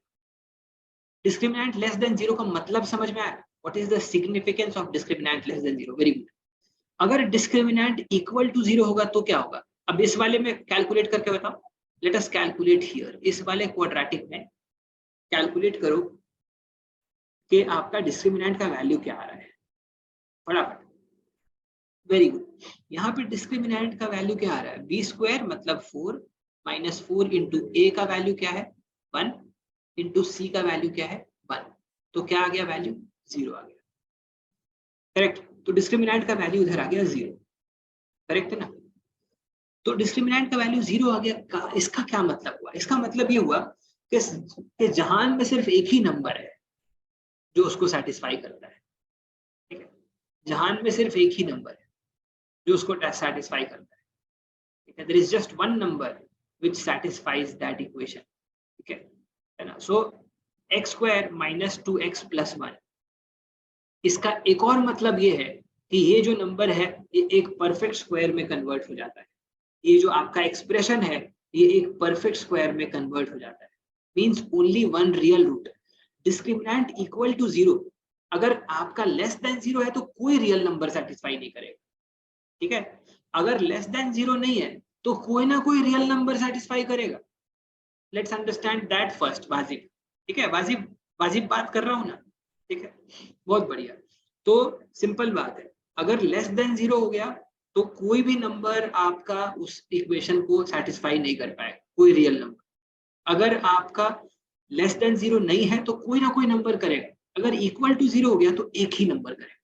डिस्क्रिमिनेंट लेस देन 0 का मतलब समझ में आया, what is the significance of discriminant less than 0? Very good. अगर डिस्क्रिमिनेंट इक्वल टू 0 होगा तो क्या होगा, अब इस वाले में कैलकुलेट करके बताओ। लेट अस कैलकुलेट हियर, इस वाले क्वाड्रेटिक में कैलकुलेट करो कि आपका डिस्क्रिमिनेंट का वैल्यू क्या आ रहा है फटाफट। Very good. यहाँ पे डिस्क्रिमिनेंट का वैल्यू क्या आ रहा है, बी स्क्वायर मतलब 4 माइनस 4 इंटू ए का वैल्यू क्या है 1 इंटू सी का वैल्यू क्या है 1, तो क्या आ गया वैल्यू 0 आ गया। करेक्ट, तो डिस्क्रिमिनेंट का वैल्यू इधर आ गया 0, करेक्ट है ना। तो डिस्क्रिमिनेंट का वैल्यू 0 आ गया, इसका क्या मतलब हुआ, इसका मतलब ये हुआ कि जहान में सिर्फ एक ही नंबर है जो उसको सेटिस्फाई करता है, ठीक है, जहान में सिर्फ एक ही नंबर है जो उसको सेटिस्फाई करता है, ठीक है, there is just one number which satisfies that equation, ठीक है ना। So x square minus 2x plus 1, इसका एक और मतलब ये है कि ये जो नंबर है ये एक परफेक्ट स्क्वायर में कन्वर्ट हो जाता है, ये जो आपका एक्सप्रेशन है ये एक परफेक्ट स्क्वायर में कन्वर्ट हो जाता है, means only one real root, discriminant equal to 0, अगर आपका लेस देन 0 है तो कोई रियल नंबर सेटिस्फाई नहीं करेगा, ठीक है, अगर लेस देन 0 नहीं है तो कोई ना कोई रियल नंबर सेटिस्फाई करेगा। लेट्स अंडरस्टैंड दैट फर्स्ट वाजिब, ठीक है, वाजिब वाजिब बात कर रहा हूं ना, ठीक है, बहुत बढ़िया। तो सिंपल बात है, अगर लेस देन 0 हो गया तो कोई भी नंबर आपका उस इक्वेशन को सेटिस्फाई नहीं कर पाएगा, कोई रियल नंबर। अगर आपका लेस देन 0 नहीं है तो कोई ना कोई नंबर करेगा, अगर इक्वल टू 0 हो गया तो एक ही नंबर करेगा,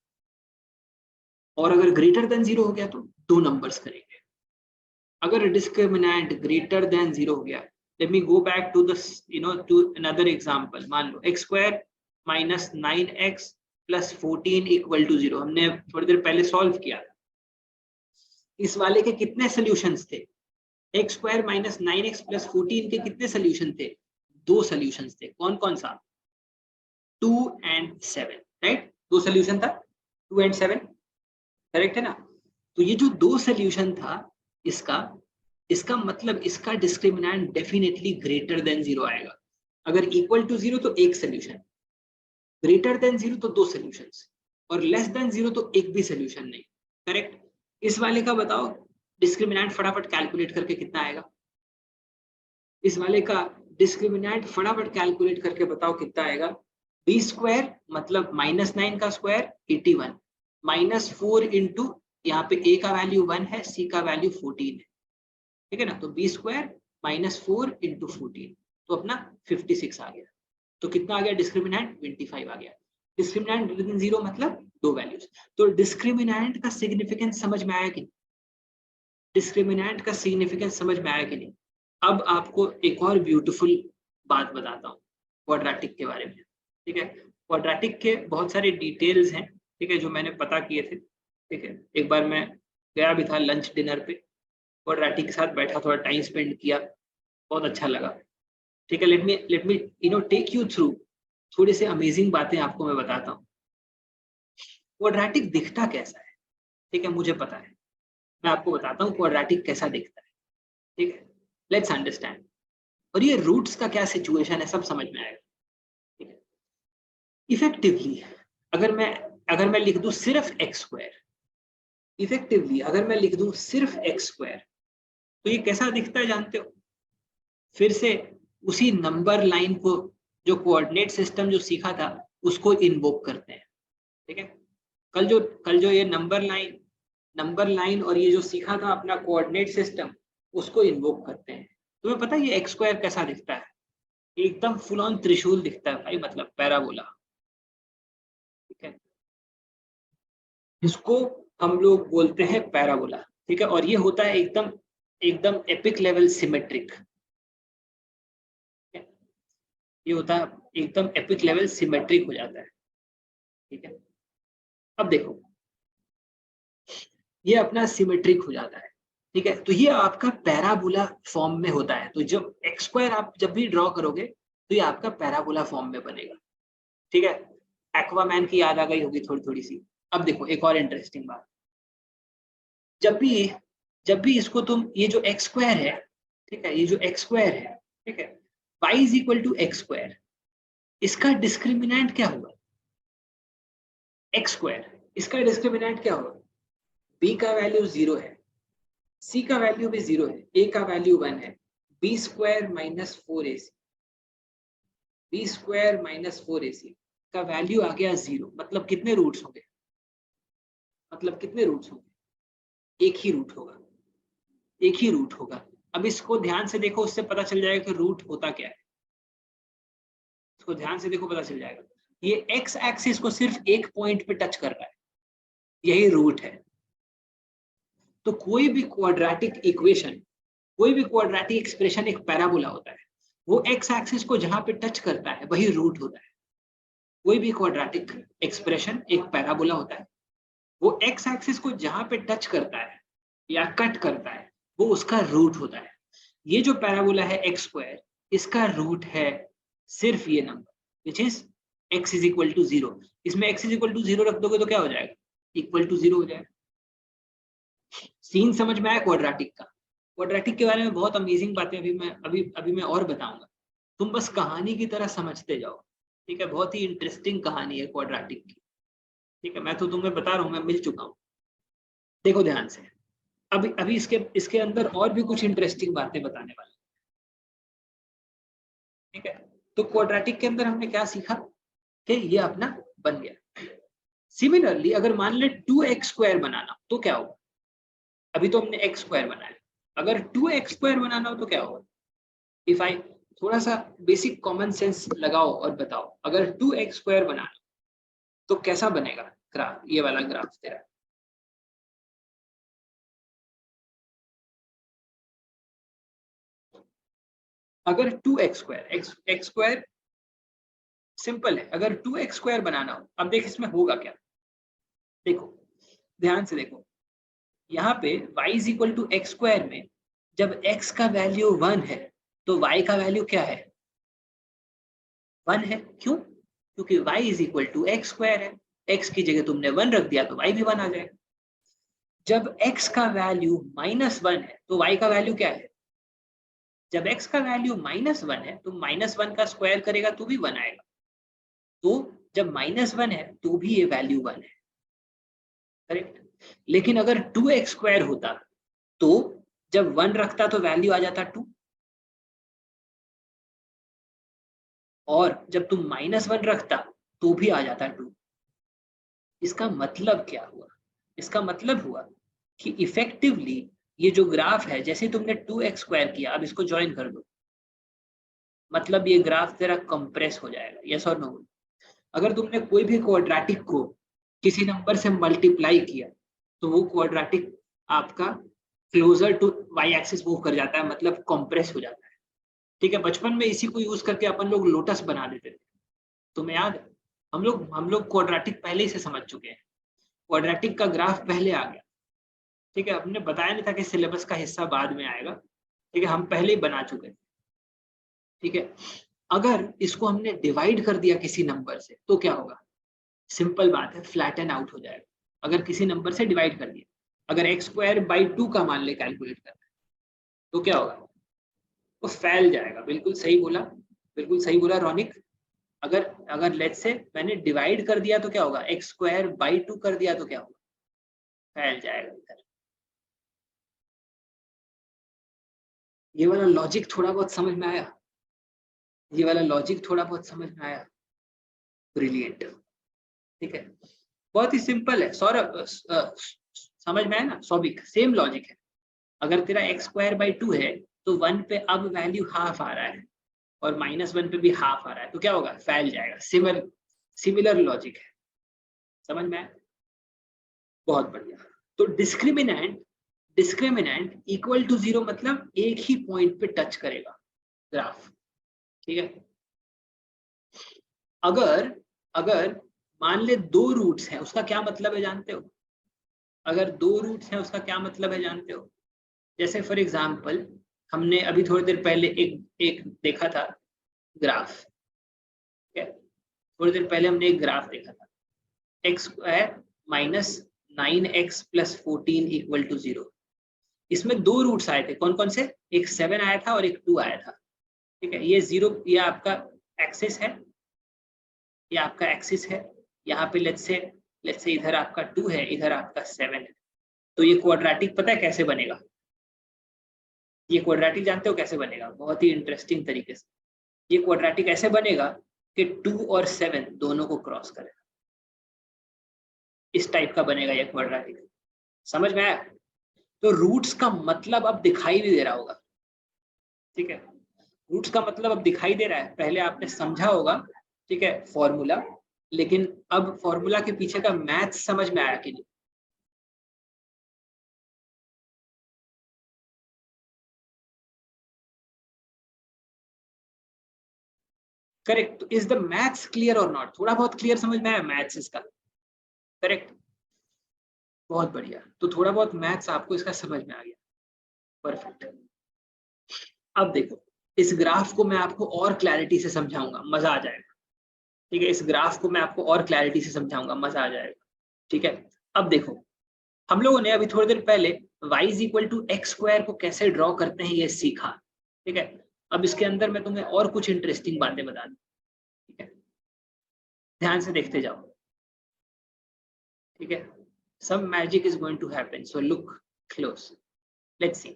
और अगर ग्रेटर देन 0 हो गया तो दो नंबर्स करेंगे। अगर डिस्क्रिमिनेंट ग्रेटर देन 0 हो गया, let me go back to the to another example, मान लो x square minus 9x plus 14 equal to 0, हमने थोड़ी देर पहले सॉल्व किया, इस वाले के कितने सॉल्यूशंस थे, x square minus 9x plus 14 के कितने सॉल्यूशन थे, दो सॉल्यूशंस थे, कौन कौन सा 2 and 7, राइट, दो सॉल्यूशन था 2 and 7, करेक्ट है ना। तो ये जो दो सॉल्यूशन था इसका, इसका मतलब इसका डिस्क्रिमिनेंट डेफिनेटली ग्रेटर देन 0 आएगा, अगर इक्वल टू 0 तो एक सॉल्यूशन, ग्रेटर देन 0 तो दो सॉल्यूशंस, और लेस देन 0 तो एक भी सॉल्यूशन नहीं, करेक्ट। इस वाले का बताओ डिस्क्रिमिनेंट फटाफट कैलकुलेट करके कितना आएगा, इस वाले का डिस्क्रिमिनेंट फटाफट कैलकुलेट करके बताओ कितना आएगा, बी स्क्वायर मतलब -9 का स्क्वायर 81 माइनस 4 इंटू यहाँ पे a का वैल्यू 1 है, c का वैल्यू 14 है, ठीक है ना, तो बी स्क्वायर माइनस 4 इंटू 14 तो अपना 56 आ गया, तो कितना आ गया डिस्क्रिमिनेंट 25 आ गया। डिस्क्रिमिनेंट ग्रेटर देन 0 मतलब दो वैल्यूज, तो डिस्क्रिमिनेंट का सिग्निफिकेंस समझ में आया कि नहीं, डिस्क्रिमिनेंट का सिग्निफिकेंस समझ में आया कि नहीं। अब आपको एक और ब्यूटीफुल बात बताता हूँ क्वाड्रेटिक के बारे में, ठीक है, क्वाड्रेटिक के बहुत सारे डिटेल्स हैं, ठीक है, जो मैंने पता किए थे, ठीक है, एक बार मैं गया भी था लंच डिनर पे, क्वाड्रेटिक के साथ बैठा, थोड़ा टाइम स्पेंड किया, बहुत अच्छा लगा, ठीक है, let me take you through थोड़ी सी अमेजिंग बातें आपको मैं बताता हूँ। क्वाड्रेटिक दिखता कैसा है, ठीक है, मुझे पता है, मैं आपको बताता हूँ क्वाड्रेटिक कैसा दिखता है, ठीक है, लेट्स अंडरस्टैंड, और ये रूट्स का क्या सिचुएशन है सब समझ में आएगा, ठीक है। इफेक्टिवली अगर मैं लिख दूं सिर्फ एक्स स्क्वायर, इफेक्टिवली अगर मैं लिख दूं सिर्फ एक्स स्क्वायर, तो ये कैसा दिखता है जानते हो, फिर से उसी नंबर लाइन को, जो कोऑर्डिनेट सिस्टम जो सीखा था उसको इन्वोक करते हैं, ठीक है, कल जो ये नंबर लाइन और ये जो सीखा था अपना कोऑर्डिनेट सिस्टम उसको इन्वोक करते हैं। तुम्हें पता है ये एक्स स्क्वायर कैसा दिखता है, एकदम फुल ऑन त्रिशूल दिखता है भाई, मतलब पैराबोला, ठीक है, इसको हम लोग बोलते हैं पैराबोला, ठीक है, और ये होता है एकदम एकदम एपिक लेवल सिमेट्रिक, ये होता है एकदम एपिक लेवल सिमेट्रिक हो जाता है, ठीक है। अब देखो ये अपना सिमेट्रिक हो जाता है, ठीक है, तो ये आपका पैराबोला फॉर्म में होता है, तो जब एक्स स्क्वायर आप जब भी ड्रॉ करोगे तो ये आपका पैराबोला फॉर्म में बनेगा, ठीक है। एक्वामैन की याद आ गई होगी थोड़ी थोड़ी सी। अब देखो एक और इंटरेस्टिंग बात, जब भी इसको तुम ये जो एक्स स्क्वायर है, ठीक है, ये जो एक्स स्क्वायर है, ठीक है, y is equal to x square, इसका डिस्क्रिमिनेंट क्या होगा एक्स स्क्वायर, इसका डिस्क्रिमिनेंट क्या होगा, b का वैल्यू 0 है, c का वैल्यू भी 0 है, a का वैल्यू 1 है, b square minus 4ac, b square minus 4ac, का वैल्यू आ गया 0, मतलब कितने रूट्स होंगे? मतलब कितने रूट्स होंगे? एक ही रूट होगा, एक ही रूट होगा। अब इसको ध्यान से देखो, उससे पता चल जाएगा कि रूट होता क्या है। इसको ध्यान से देखो, पता चल जाएगा। ये एक्स एक्सिस को सिर्फ एक पॉइंट पे टच कर रहा है, यही रूट है। तो कोई भी क्वाड्रेटिक इक्वेशन, कोई भी क्वाड्रेटिक एक्सप्रेशन एक पैराबोला होता है। वो एक्स एक्सिस को जहां पे टच करता है वही रूट होता है। कोई भी क्वाड्रेटिक एक्सप्रेशन एक पैराबोला होता है। वो एक्स एक्सिस को जहां पे टच करता है या कट करता है वो उसका रूट होता है। ये जो पैराबोला है एक्स स्क्वायर, इसका रूट है सिर्फ ये number which is x is equal to 0। इसमें x इज इक्वल टू 0 रख दोगे तो क्या हो जाएगा? इक्वल टू 0 हो जाएगा। सीन समझ में आया क्वाड्रेटिक का? क्वाड्रेटिक के बारे में बहुत अमेजिंग बातें अभी मैं और बताऊंगा। तुम बस कहानी की तरह समझते जाओ, ठीक है? बहुत ही इंटरेस्टिंग कहानी है क्वाड्रेटिक की, ठीक है? मैं तो तुम्हें बता रहा हूँ, मैं मिल चुका हूँ। देखो ध्यान से, अभी इसके अंदर और भी कुछ इंटरेस्टिंग बातें बताने वाले, ठीक है? तो क्वाड्रेटिक के अंदर हमने क्या सीखा कि ये अपना बन गया। सिमिलरली अगर मान ले 2x² बनाना तो क्या होगा? अभी तो हमने x² बनाया, अगर 2x² बनाना हो तो क्या होगा? इफ आई थोड़ा सा बेसिक कॉमन सेंस लगाओ और बताओ, अगर 2x² बनाना तो कैसा बनेगा ग्राफ? ये वाला ग्राफ तेरा, अगर 2x² सिंपल है, अगर 2x² बनाना हो, अब देख इसमें होगा क्या। देखो ध्यान से देखो, यहाँ पे y is equal to x² में जब x का वैल्यू 1 है तो y का वैल्यू क्या है? 1 है। क्यों? क्योंकि y is equal to x² है। x की जगह तुमने 1 रख दिया तो y भी 1 आ जाएगा। जब x का वैल्यू -1 है तो y का वैल्यू क्या है? जब x का वैल्यू -1 है तो -1 का स्क्वायर करेगा तो भी 1 आएगा। तो जब -1 है तो भी ये वैल्यू 1 है, करेक्ट? लेकिन अगर 2x² होता तो जब 1 रखता तो वैल्यू आ जाता 2, और जब तुम -1 रखता तो भी आ जाता 2। इसका मतलब क्या हुआ? इसका मतलब हुआ कि इफेक्टिवली ये जो ग्राफ है, जैसे तुमने 2x² किया, अब इसको ज्वाइन कर दो, मतलब ये ग्राफ तेरा कंप्रेस हो जाएगा। यस और नो? अगर तुमने कोई भी क्वाड्रेटिक को किसी नंबर से मल्टीप्लाई किया तो वो क्वाड्रेटिक आपका closer to Y axis move कर जाता है, मतलब कंप्रेस हो जाता है, ठीक है? बचपन में इसी को यूज करके अपन लोग लोटस बना देते थे, तुम्हें याद है? हम लोग क्वाड्रेटिक पहले ही से समझ चुके हैं, क्वाड्रेटिक का ग्राफ पहले आ गया, ठीक है? हमने बताया नहीं था कि सिलेबस का हिस्सा बाद में आएगा, ठीक है? हम पहले ही बना चुके थे, ठीक है? अगर इसको हमने डिवाइड कर दिया किसी नंबर से तो क्या होगा? सिंपल बात है, फ्लैटन आउट हो जाएगा। अगर किसी नंबर से डिवाइड कर दिया, अगर x²/2 का मान ले कैलकुलेट करना है तो क्या होगा? वो फैल जाएगा। बिल्कुल सही बोला, बिल्कुल सही बोला रौनिक। अगर अगर लेट्स से मैंने डिवाइड कर दिया तो क्या होगा? x²/2 कर दिया तो क्या होगा? फैल जाएगा इधर। ये वाला लॉजिक थोड़ा बहुत समझ में आया? ये वाला लॉजिक थोड़ा बहुत समझ में आया? ब्रिलियंट, ठीक है? बहुत ही सिंपल है सौरभ, समझ में आया ना? सौभिक, सेम लॉजिक है। अगर तेरा x²/2 है तो 1 पे अब वैल्यू हाफ आ रहा है और -1 पे भी हाफ आ रहा है तो क्या होगा? फैल जाएगा। सिमिलर लॉजिक है, समझ में आया? बहुत बढ़िया। तो डिस्क्रिमिनेंट इक्वल टू 0 मतलब एक ही पॉइंट पे टच करेगा ग्राफ, ठीक है? अगर अगर मान ले 2 रूट्स हैं, उसका क्या मतलब है जानते हो? अगर 2 रूट्स हैं उसका क्या मतलब है जानते हो? जैसे फॉर एग्जाम्पल हमने अभी थोड़ी देर पहले एक देखा था ग्राफ, ठीक है? थोड़ी देर पहले हमने एक ग्राफ देखा था, x² - 9x + 14 = 0। इसमें 2 रूट्स आए थे, कौन कौन से? एक 7 आया था और एक 2 आया था, ठीक है? ये 0, ये आपका एक्सिस है, ये आपका एक्सिस है। यहाँ पे लेट्स से इधर आपका 2 है, इधर आपका 7 है। तो ये क्वाड्रेटिक पता है कैसे बनेगा? ये क्वाड्रेटिक जानते हो कैसे बनेगा? बहुत ही इंटरेस्टिंग तरीके से ये क्वाड्रेटिक ऐसे बनेगा कि 2 और 7 दोनों को क्रॉस करेगा। इस टाइप का बनेगा ये क्वाड्रेटिक। समझ में आया? तो रूट्स का मतलब अब दिखाई भी दे रहा होगा, ठीक है? रूट्स का मतलब अब दिखाई दे रहा है। पहले आपने समझा होगा, ठीक है, फॉर्मूला, लेकिन अब फॉर्मूला के पीछे का मैथ्स समझ में आया कि नहीं? करेक्ट। तो इज द मैथ्स क्लियर और नॉट? थोड़ा बहुत क्लियर समझ में आया मैथ्स इसका? करेक्ट, बहुत बढ़िया। तो थोड़ा बहुत मैथ्स आपको इसका समझ में आ गया, परफेक्ट। अब देखो, इस ग्राफ को मैं आपको और क्लैरिटी से समझाऊंगा, मजा आ जाएगा, ठीक है? इस ग्राफ को मैं आपको और क्लैरिटी से समझाऊंगा, मजा आ जाएगा, ठीक है? अब देखो, हम लोगों ने अभी थोड़ी देर पहले y is equal to x square को कैसे ड्रॉ करते हैं ये सीखा, ठीक है? अब इसके अंदर मैं तुम्हें और कुछ इंटरेस्टिंग बातें बता दूं, ठीक है? ध्यान से देखते जाओ, ठीक है? Some magic is going to happen, so look close, let's see.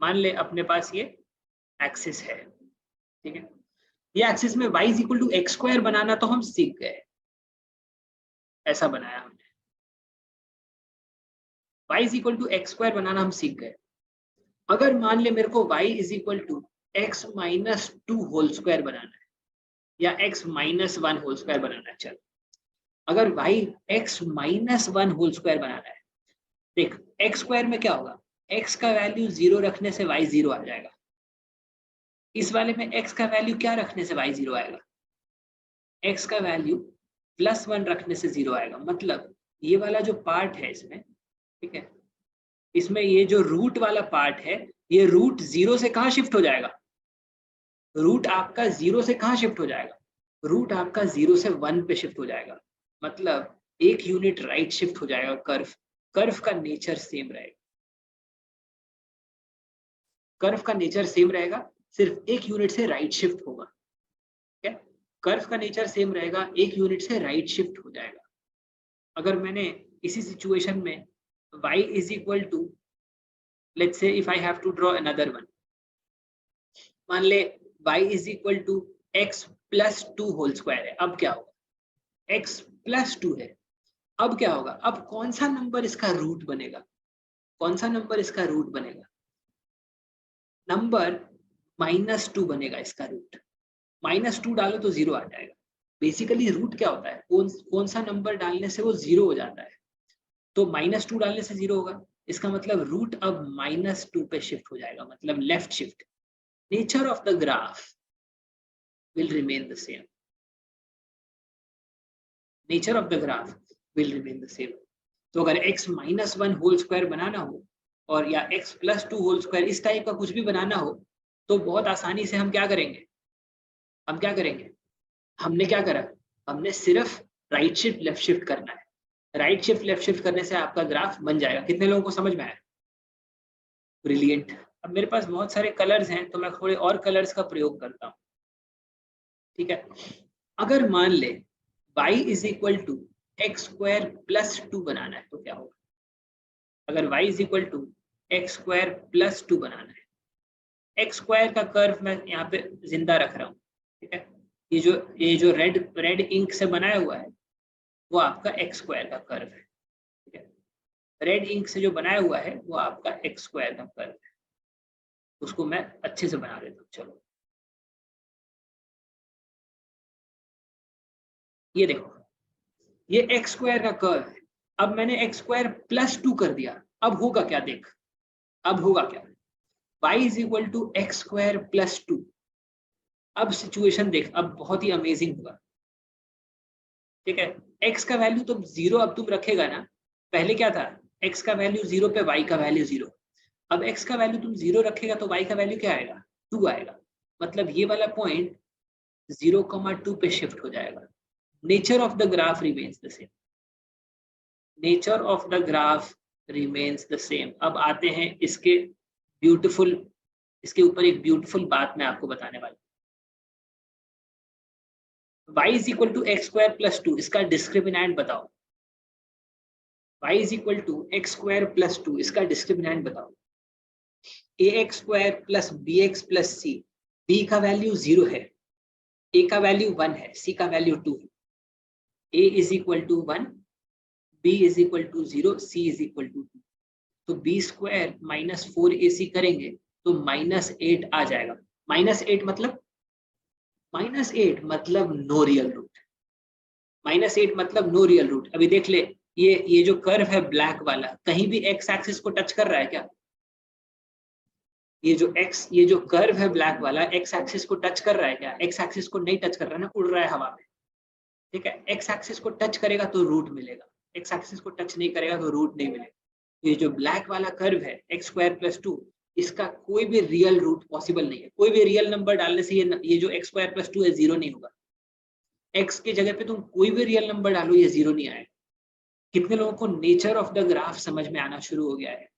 मान ले अपने पास ये एक्सिस है, ठीक है? ये एक्सिस में y is equal to x square बनाना तो हम सीख गए, ऐसा बनाया हमने। y is equal to x square बनाना हम सीख गए। अगर मान ले मेरे को y is equal to x minus two whole square बनाना है, या x minus one whole square बनाना है, चल अगर y x minus one whole square बनाना है, देख x स्क्वायर में क्या होगा, x का वैल्यू 0 रखने से y 0 आ जाएगा। इस वाले में x का वैल्यू क्या रखने से y 0 आएगा, x का वैल्यू प्लस 1 रखने से 0 आएगा। मतलब ये वाला जो पार्ट है इसमें, ठीक है, इसमें ये जो रूट वाला पार्ट है, ये रूट 0 से कहाँ शिफ्ट हो जाएगा, रूट आपका 0 से कहाँ शिफ्ट हो जाएगा, रूट आपका 0 से 1 पे शिफ्ट हो जाएगा। मतलब एक यूनिट राइट शिफ्ट हो जाएगा। कर्व, कर्व का नेचर सेम रहेगा, कर्व का नेचर सेम रहेगा, सिर्फ एक यूनिट से राइट शिफ्ट होगा, ठीक है? कर्व का नेचर सेम रहेगा, एक यूनिट से राइट शिफ्ट हो जाएगा। अगर मैंने इसी सिचुएशन में y is equal to, let's say if I have to draw another one, मान ले y is equal to x plus two whole square है। अब क्या होगा, x प्लस टू है, अब क्या होगा, अब कौन सा नंबर इसका रूट बनेगा, कौन सा नंबर इसका रूट बनेगा, नंबर -2 बनेगा इसका रूट। -2 डालो तो 0 आ जाएगा। बेसिकली रूट क्या होता है, कौन सा नंबर डालने से वो 0 हो जाता है, तो -2 डालने से 0 होगा। इसका मतलब रूट अब -2 पे शिफ्ट हो जाएगा, मतलब left shift. Nature of the graph will remain the same, nature of the graph will remain the same. तो अगर x -1 होल स्क्वायर बनाना हो, और या x plus two whole square, इस टाइप का कुछ भी बनाना हो, तो बहुत आसानी से हम क्या करेंगे, हम क्या करेंगे, हमने क्या करा, हमने सिर्फ राइट शिफ्ट लेफ्ट शिफ्ट करना है। राइट शिफ्ट लेफ्ट शिफ्ट करने से आपका ग्राफ बन जाएगा। कितने लोगों को समझ में आया? ब्रिलियंट। अब मेरे पास बहुत सारे कलर्स हैं, तो मैं थोड़े और कलर्स का प्रयोग करता हूँ, ठीक है? अगर मान ले y is equal to x square plus two बनाना है, तो क्या होगा, अगर y is equal to x square plus two बनाना है, एक्स स्क्वायर का कर्व मैं यहाँ पे जिंदा रख रहा हूँ, ठीक है? ये जो रेड इंक से बनाया हुआ है, वो आपका एक्स स्क्वायर का कर्व है, ठीक है? रेड इंक से जो बनाया हुआ है वो आपका एक्स स्क्वायर का कर्व है। उसको मैं अच्छे से बना देता हूँ, चलो ये देखो, ये एक्स स्क्वायर का कर्व है। अब मैंने एक्स स्क्वायर प्लस टू कर दिया, अब होगा क्या, देख अब होगा क्या, y is equal to x square plus two. अब सिचुएशन देख, अब बहुत ही अमेजिंग होगा, ठीक है? x का वैल्यू तो 0 अब तुम रखेगा ना, पहले क्या था, x का वैल्यू 0 पे y का वैल्यू 0। अब x का वैल्यू तुम 0 रखेगा तो y का वैल्यू क्या आएगा, 2 आएगा। मतलब ये वाला पॉइंट 0,2 पे शिफ्ट हो जाएगा। Nature of the graph remains the same, nature of the graph remains the same. अब आते हैं इसके ब्यूटीफुल, इसके ऊपर एक ब्यूटीफुल बात मैं आपको बताने वाला हूँ। y is equal to x square plus two, इसका डिस्क्रिमिनेंट बताओ। y is equal to x square plus two, इसका डिस्क्रिमिनेंट बताओ। ax square plus bx plus c, b का वैल्यू 0 है, ए का वैल्यू 1 है, सी का वैल्यू 2 है, a is equal to 1, b is equal to 0, c is equal to 2। तो B square minus 4ac करेंगे तो -8 आ जाएगा। -8 मतलब नो रियल रूट। -8 मतलब नो रियल रूट। अभी देख ले, ये जो कर्व है ब्लैक वाला, कहीं भी एक्स एक्सिस को टच कर रहा है क्या? ये जो कर्व है ब्लैक वाला, एक्स एक्सिस को टच कर रहा है क्या? एक्स एक्सिस को नहीं टच कर रहा है ना, उड़ रहा है हवा में। ठीक है, एक्स एक्सिस को टच करेगा तो रूट मिलेगा, एक्स एक्सिस को टच नहीं करेगा तो रूट नहीं मिलेगा। ये जो ब्लैक वाला कर्व है एक्स स्क्वायर प्लस 2, इसका कोई भी रियल रूट पॉसिबल नहीं है। कोई भी रियल नंबर डालने से ये जो एक्स स्क्वायर प्लस 2 है 0 नहीं होगा। एक्स की जगह पे तुम कोई भी रियल नंबर डालो, ये 0 नहीं आएगा। कितने लोगों को नेचर ऑफ द ग्राफ समझ में आना शुरू हो गया है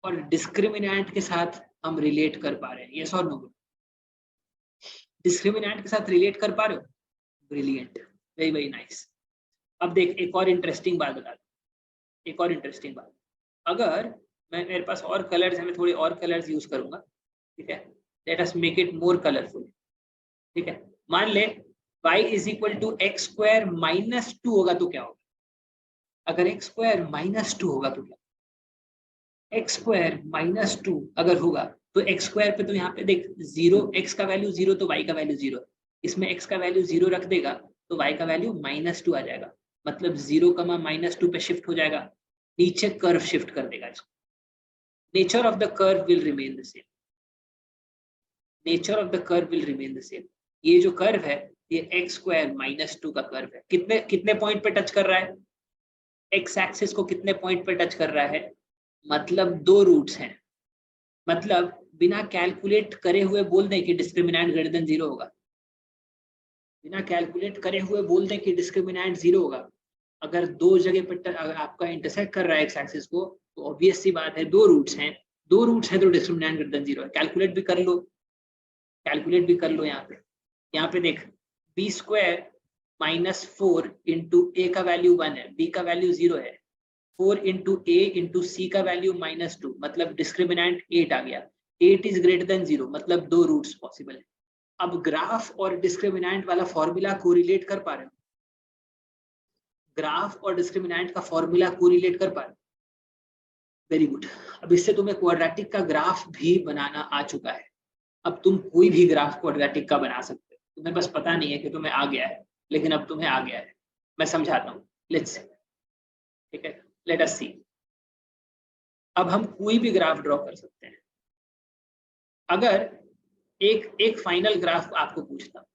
और डिस्क्रिमिनेंट के साथ हम रिलेट कर पा रहे हैं? यस और नो? डिस्क्रिमिनेंट के साथ रिलेट कर पा रहे हो? Brilliant, very very nice. अब देख, एक और इंटरेस्टिंग बात बता दूं, एक और इंटरेस्टिंग बात। अगर मेरे पास और कलर्स हैं, मैं थोड़े और कलर्स यूज करूंगा। ठीक है, let us make it more colourful. ठीक है, मान ले y is equal to x square minus 2 होगा तो क्या होगा? अगर एक्स स्क्वायर माइनस 2 होगा तो क्या? एक्स स्क्वायर माइनस 2 अगर होगा तो एक्स स्क्वायर पे तो यहाँ पे देख 0, एक्स का वैल्यू 0 तो y का वैल्यू 0, इसमें x का वैल्यू 0 रख देगा तो y का वैल्यू -2 आ जाएगा। मतलब 0, -2 पे शिफ्ट हो जाएगा, नीचे कर्व शिफ्ट कर देगा इसको। Nature of the curve will remain the same, nature of the curve will remain the same. ये जो कर्व है ये एक्स स्क्वायर -2 का कर्व है। कितने कितने पॉइंट पे टच कर रहा है? एक्स एक्सिस को कितने पॉइंट पे टच कर रहा है? मतलब 2 रूट्स हैं। मतलब बिना कैलकुलेट करे हुए बोल दें कि डिस्क्रिमिनेंट ग्रेटर देन 0 होगा। बिना कैलकुलेट करे हुए बोल दें कि डिस्क्रिमिनेंट 0 होगा। अगर 2 जगह पर अगर आपका इंटरसेक्ट कर रहा है एक्स एक्सिस को, तो ऑब्वियस सी बात है 2 रूट्स हैं, 2 रूट्स हैं तो डिस्क्रिमिनेंट ग्रेटर देन 0 है। कैलकुलेट भी कर लो, कैलकुलेट भी कर लो। यहाँ पे देख, बी स्क्वायर -4 इंटू ए का वैल्यू 1 है, बी का वैल्यू 0 है, 4 इंटू ए इंटू सी का वैल्यू -2, मतलब डिस्क्रिमिनेंट 8 आ गया। 8 इज ग्रेटर देन 0, मतलब 2 रूट्स पॉसिबल है। अब ग्राफ और डिस्क्रिमिनेंट वाला फॉर्मूला कोरिलेट कर पा रहे हो? ग्राफ और डिस्क्रिमिनेंट का फॉर्मूला कोरिलेट कर पा रहे हो? Very good. अब इससे तुम्हें क्वाड्रेटिक का ग्राफ भी बनाना आ चुका है। अब तुम कोई भी ग्राफ क्वाड्रेटिक का बना सकते हो। तुम्हें बस पता नहीं है कि तुम्हें आ गया है, लेकिन अब तुम्हें आ गया है। मैं समझाता हूँ, लेट्स सी। ठीक है, लेट अस सी। अब हम कोई भी ग्राफ ड्रॉ कर सकते हैं। अगर एक फाइनल ग्राफ आपको पूछता हूँ,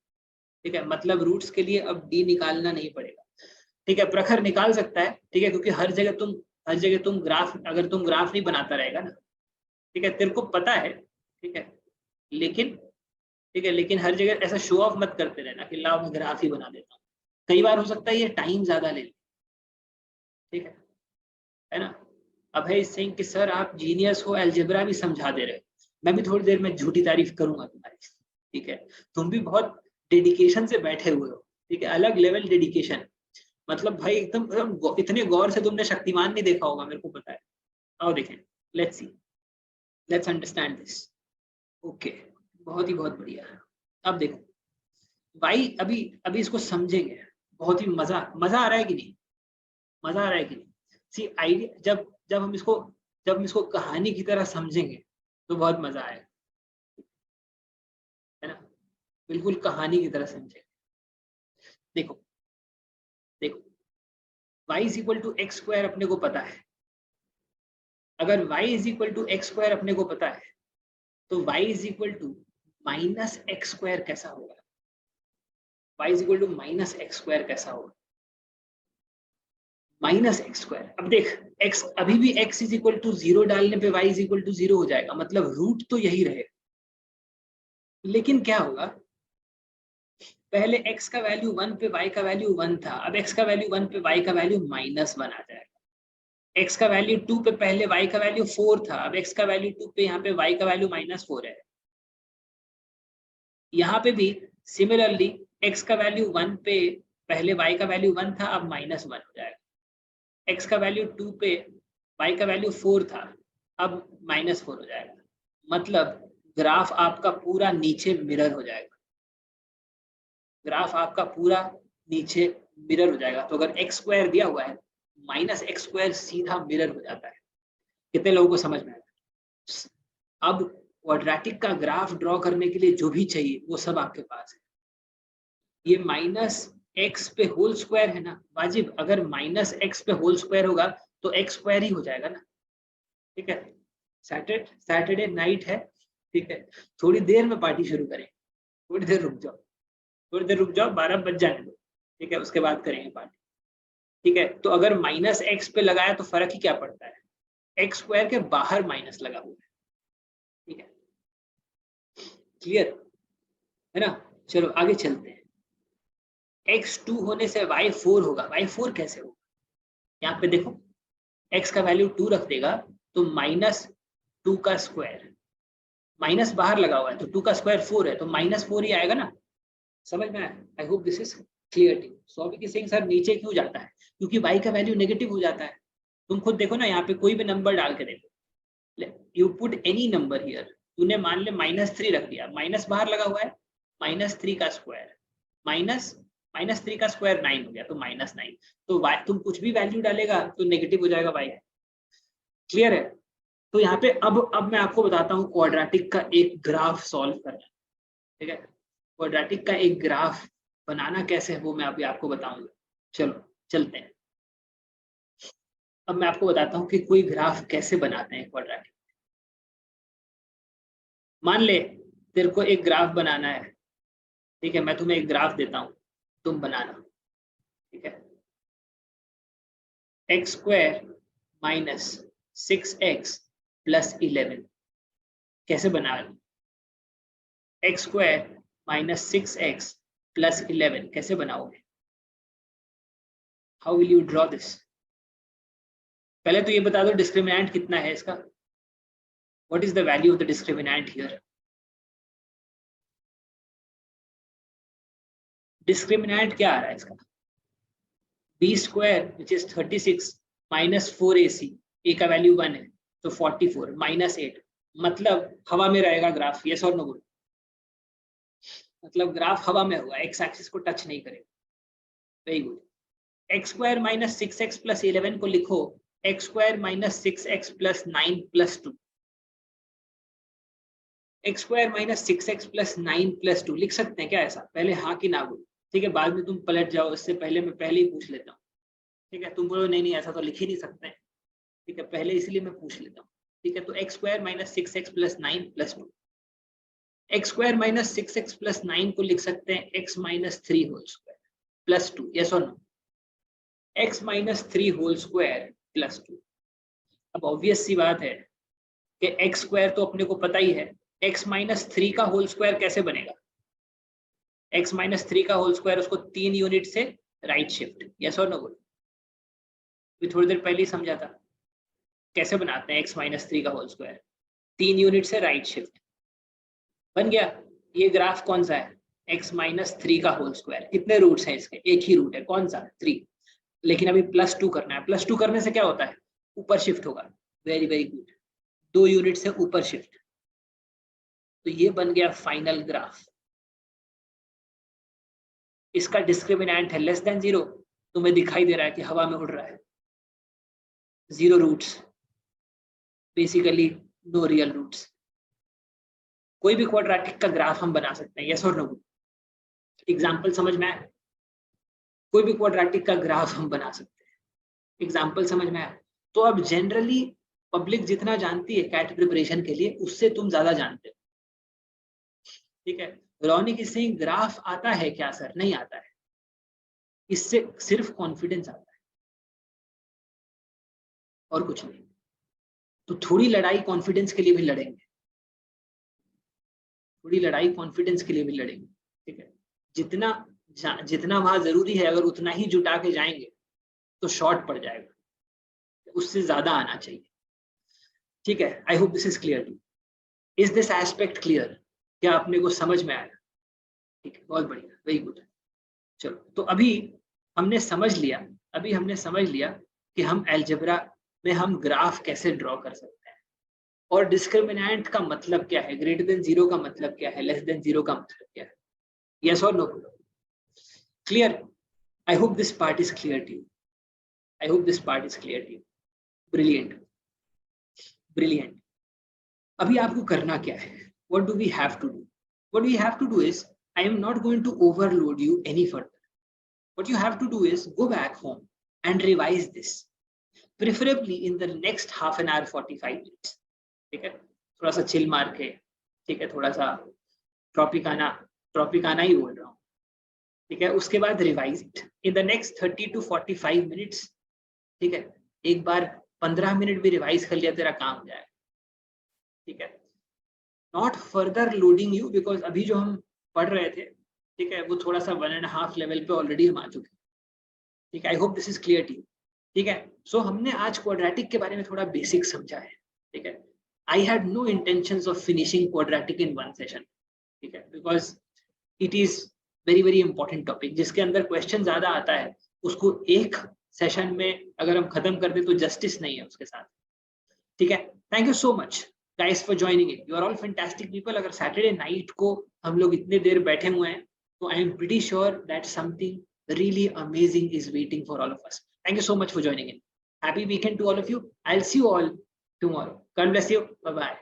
ठीक है, मतलब रूट्स के लिए अब डी निकालना नहीं पड़ेगा। ठीक है, प्रखर निकाल सकता है। ठीक है, क्योंकि हर जगह तुम ग्राफ, अगर तुम ग्राफ नहीं बनाता रहेगा ना, ठीक है, तेरे को पता है। ठीक है, लेकिन ठीक है, लेकिन हर जगह ऐसा शो ऑफ मत करते रहना कि लाओ मैं ग्राफ ही बना देता हूँ। कई बार हो सकता है ये टाइम ज्यादा ले ले। ठीक है ना? अब है इस सिंह कि सर आप जीनियस हो, अलजेब्रा भी समझा दे रहे हो। मैं भी थोड़ी देर में झूठी तारीफ करूंगा तुम्हारी। ठीक है, तुम भी बहुत डेडिकेशन से बैठे हुए हो। ठीक है, अलग लेवल डेडिकेशन। मतलब भाई एकदम इतने गौर से तुमने शक्तिमान नहीं देखा होगा, मेरे को पता है। आओ देखें, let's see, let's understand this. Okay, बहुत बढ़िया। अब देखो भाई, अभी अभी इसको समझेंगे। बहुत ही मजा मजा आ रहा है कि नहीं? मजा आ रहा है कि नहीं? सी आइडिया, जब हम इसको कहानी की तरह समझेंगे तो बहुत मजा आएगा, है ना? बिल्कुल कहानी की तरह समझेंगे। देखो देखो, y is equal to x square अपने को पता है। अगर y is equal to x square अपने को पता है, तो y is equal to -x² कैसा होगा? y is equal to -x² कैसा होगा? -x²। अब देख, x अभी भी x इज इक्वल टू 0 डालने पे y इज इक्वल टू 0 हो जाएगा, मतलब रूट तो यही रहेगा। लेकिन क्या होगा, पहले x का वैल्यू 1 पे y का वैल्यू 1 था, अब x का वैल्यू 1 पे y का वैल्यू -1 आ जाएगा। x का वैल्यू 2 पे पहले y का वैल्यू 4 था, अब x का वैल्यू 2 पे यहाँ पे y का वैल्यू -4 है। यहाँ पे भी सिमिलरली x का वैल्यू 1 पे पहले y का वैल्यू 1 था, अब -1 हो जाएगा। x का वैल्यू 2 पे y का वैल्यू 4 था, अब -4 हो जाएगा। मतलब ग्राफ आपका पूरा नीचे मिरर हो जाएगा। ग्राफ आपका पूरा नीचे मिरर हो जाएगा। तो अगर एक्स स्क्वायर दिया हुआ है माइनस एक्स स्क्वायर सीधा मिरर हो जाता है। कितने लोगों को समझ में आया? अब क्वाड्रेटिक का ग्राफ ड्रॉ करने के लिए जो भी चाहिए वो सब आपके पास है। ये माइनस एक्स पे होल स्क्वायर है ना वाजिब, अगर माइनस एक्स पे होल स्क्वायर होगा तो एक्स स्क्वायर ही हो जाएगा ना। ठीक है, सैटरडे नाइट है, ठीक है, थोड़ी देर में पार्टी शुरू करें, थोड़ी देर रुक जाओ, थोड़ी देर रुक जाओ, 12 बज जाने दो, ठीक है, उसके बाद करेंगे पार्टी। ठीक है, तो अगर माइनस एक्स पे लगाया तो फर्क ही क्या पड़ता है, एक्स स्क्वायर के बाहर माइनस लगा हुआ है। ठीक है, क्लियर है ना? चलो आगे चलते हैं। x2 होने से y4 होगा, y4 कैसे होगा? यहाँ पे देखो x का वैल्यू 2 रख देगा तो -2 का स्क्वायर, माइनस बाहर लगा हुआ है तो 2 का स्क्वायर 4 है तो -4 ही आएगा ना। समझ में आया? I hope this is clear to. Saubhik Singh sir नीचे क्यों जाता है? क्योंकि y का वैल्यू नेगेटिव हो जाता है। तुम खुद देखो ना, यहाँ पे कोई भी नंबर डाल के देखो, you put any number here, तूने मान ले -3 रख दिया, माइनस बाहर लगा हुआ है, -3 का स्क्वायर -3 का स्क्वायर 9 हो गया तो -9, तो y तुम कुछ भी वैल्यू डालेगा तो नेगेटिव हो जाएगा y। क्लियर है? तो यहाँ पे अब मैं आपको बताता हूँ क्वाड्रेटिक का एक ग्राफ सॉल्व करना। ठीक है, क्वाड्रेटिक का एक ग्राफ बनाना कैसे है वो मैं अभी आपको बताऊंगा। चलो चलते हैं। अब मैं आपको बताता हूँ कि कोई ग्राफ कैसे बनाते हैं क्वाड्रेटिक। मान ले तेरे को एक ग्राफ बनाना है, ठीक है, मैं तुम्हें एक ग्राफ देता हूँ, तुम बनाना। ठीक है, x square minus 6x plus 11 कैसे बना? X square minus 6x plus 11 कैसे बनाओगे? How will you draw this? पहले तो ये बता दो डिस्क्रिमिनेंट कितना है इसका, what is the value of the discriminant here? Discriminant क्या आ रहा है इसका? B square which is 36 minus 4ac, a का वैल्यू 1 है तो 44 माइनस 8, मतलब हवा में रहेगा ग्राफ, यस और नो बोलो? मतलब ग्राफ हवा में होगा, एक्स एक्सिस को टच नहीं करेगा। Very good. X square minus 6x plus 11 को लिखो x square minus 6x plus 9 plus 2, x square minus 6x plus 9 plus 2 लिख सकते हैं क्या ऐसा? पहले हाँ कि ना बोलो, ठीक है, बाद में तुम पलट जाओ, इससे पहले मैं पहले ही पूछ लेता हूँ। ठीक है, तुम बोलो नहीं नहीं ऐसा तो लिख ही नहीं सकते, ठीक है, पहले इसलिए मैं पूछ लेता हूँ। ठीक है, तो x square minus 6x plus 9 plus 2, x square minus 6x plus 9 को लिख सकते हैं x minus 3 whole square plus 2, yes और no? x minus 3 whole square plus 2। अब ऑब्वियस सी बात है कि x स्क्वायर तो अपने को पता ही है, x माइनस 3 का होल स्क्वायर कैसे बनेगा? x माइनस 3 का होल स्क्वायर उसको 3 यूनिट से राइट शिफ्ट, यस और नो बोलो? थोड़ी देर पहले ही समझा था कैसे बनाते हैं x माइनस 3 का होल स्क्वायर, 3 यूनिट से राइट शिफ्ट, बन गया। ये ग्राफ कौन सा है? x माइनस 3 का होल स्क्वायर। कितने रूट्स हैं इसके? एक ही रूट है, कौन सा? 3। लेकिन अभी प्लस 2 करना है, प्लस 2 करने से क्या होता है? ऊपर शिफ्ट होगा। वेरी वेरी गुड, 2 यूनिट से ऊपर शिफ्ट। तो ये बन गया फाइनल ग्राफ। इसका डिस्क्रिमिनेंट है लेस देन 0, तुम्हें दिखाई दे रहा है कि हवा में उड़ रहा है, 0 roots, basically no real roots. कोई भी क्वाड्रेटिक का ग्राफ हम बना सकते हैं, यस और नो? एग्जाम्पल समझ में आया? कोई भी क्वाड्रेटिक का ग्राफ हम बना सकते हैं, एग्जाम्पल समझ में आया? तो अब जनरली पब्लिक जितना जानती है कैट प्रिपरेशन के लिए, उससे तुम ज्यादा जानते हो। ठीक है, रौनिक सिंह ग्राफ आता है क्या सर? नहीं आता है, इससे सिर्फ कॉन्फिडेंस आता है और कुछ नहीं। तो थोड़ी लड़ाई कॉन्फिडेंस के लिए भी लड़ेंगे, थोड़ी लड़ाई कॉन्फिडेंस के लिए भी लड़ेंगे। ठीक है, जितना वहां जरूरी है अगर उतना ही जुटा के जाएंगे तो शॉर्ट पड़ जाएगा, उससे ज्यादा आना चाहिए। ठीक है, I hope this is clear to. Is this aspect clear? क्या अपने को समझ में आया? ठीक है, बहुत बढ़िया, वेरी गुड। चलो, तो अभी हमने समझ लिया कि हम अलजेब्रा में हम ग्राफ कैसे ड्रॉ कर सकते हैं, और डिस्क्रिमिनेंट का मतलब क्या है, ग्रेटर देन 0 का मतलब क्या है, लेस देन 0 का मतलब क्या है, यस और no? Clear? I hope this part is clear to you. I hope this part is clear to you. Brilliant. Brilliant. अभी आपको करना क्या है? What do we have to do? What we have to do is, I am not going to overload you any further. What you have to do is go back home and revise this, preferably in the next half an hour, 45 minutes. ठीक है, थोड़ा सा chill मार के, ठीक है, थोड़ा सा ट्रॉपिकाना ही बोल रहा हूँ, ठीक है, उसके बाद revise it in the next 30 to 45 minutes. ठीक है, एक बार 15 मिनट भी रिवाइज कर लिया, तेरा काम हो जाएगा. ठीक है, not further loading you, because अभी जो हम पढ़ रहे थे, ठीक है, वो थोड़ा सा 1.5 लेवल पे ऑलरेडी हम आ चुके हैं. ठीक है, I hope this is clear to you. ठीक है, सो हमने आज क्वाड्रेटिक के बारे में थोड़ा बेसिक समझा है. ठीक है, I had no intentions of finishing quadratic in one session. ठीक है, because it is very very important topic, जिसके अंदर क्वेश्चन ज्यादा आता है, उसको एक सेशन में अगर हम खत्म कर दे तो जस्टिस नहीं है उसके साथ. ठीक है, thank you so much guys for joining in. You are all fantastic people. अगर सैटरडे नाइट को हम लोग इतने देर बैठे हुए हैं, तो I am pretty sure that something really amazing is waiting for all of us. Thank you so much for joining in. Happy weekend to all of you. I'll see you all tomorrow. God bless you. Bye bye.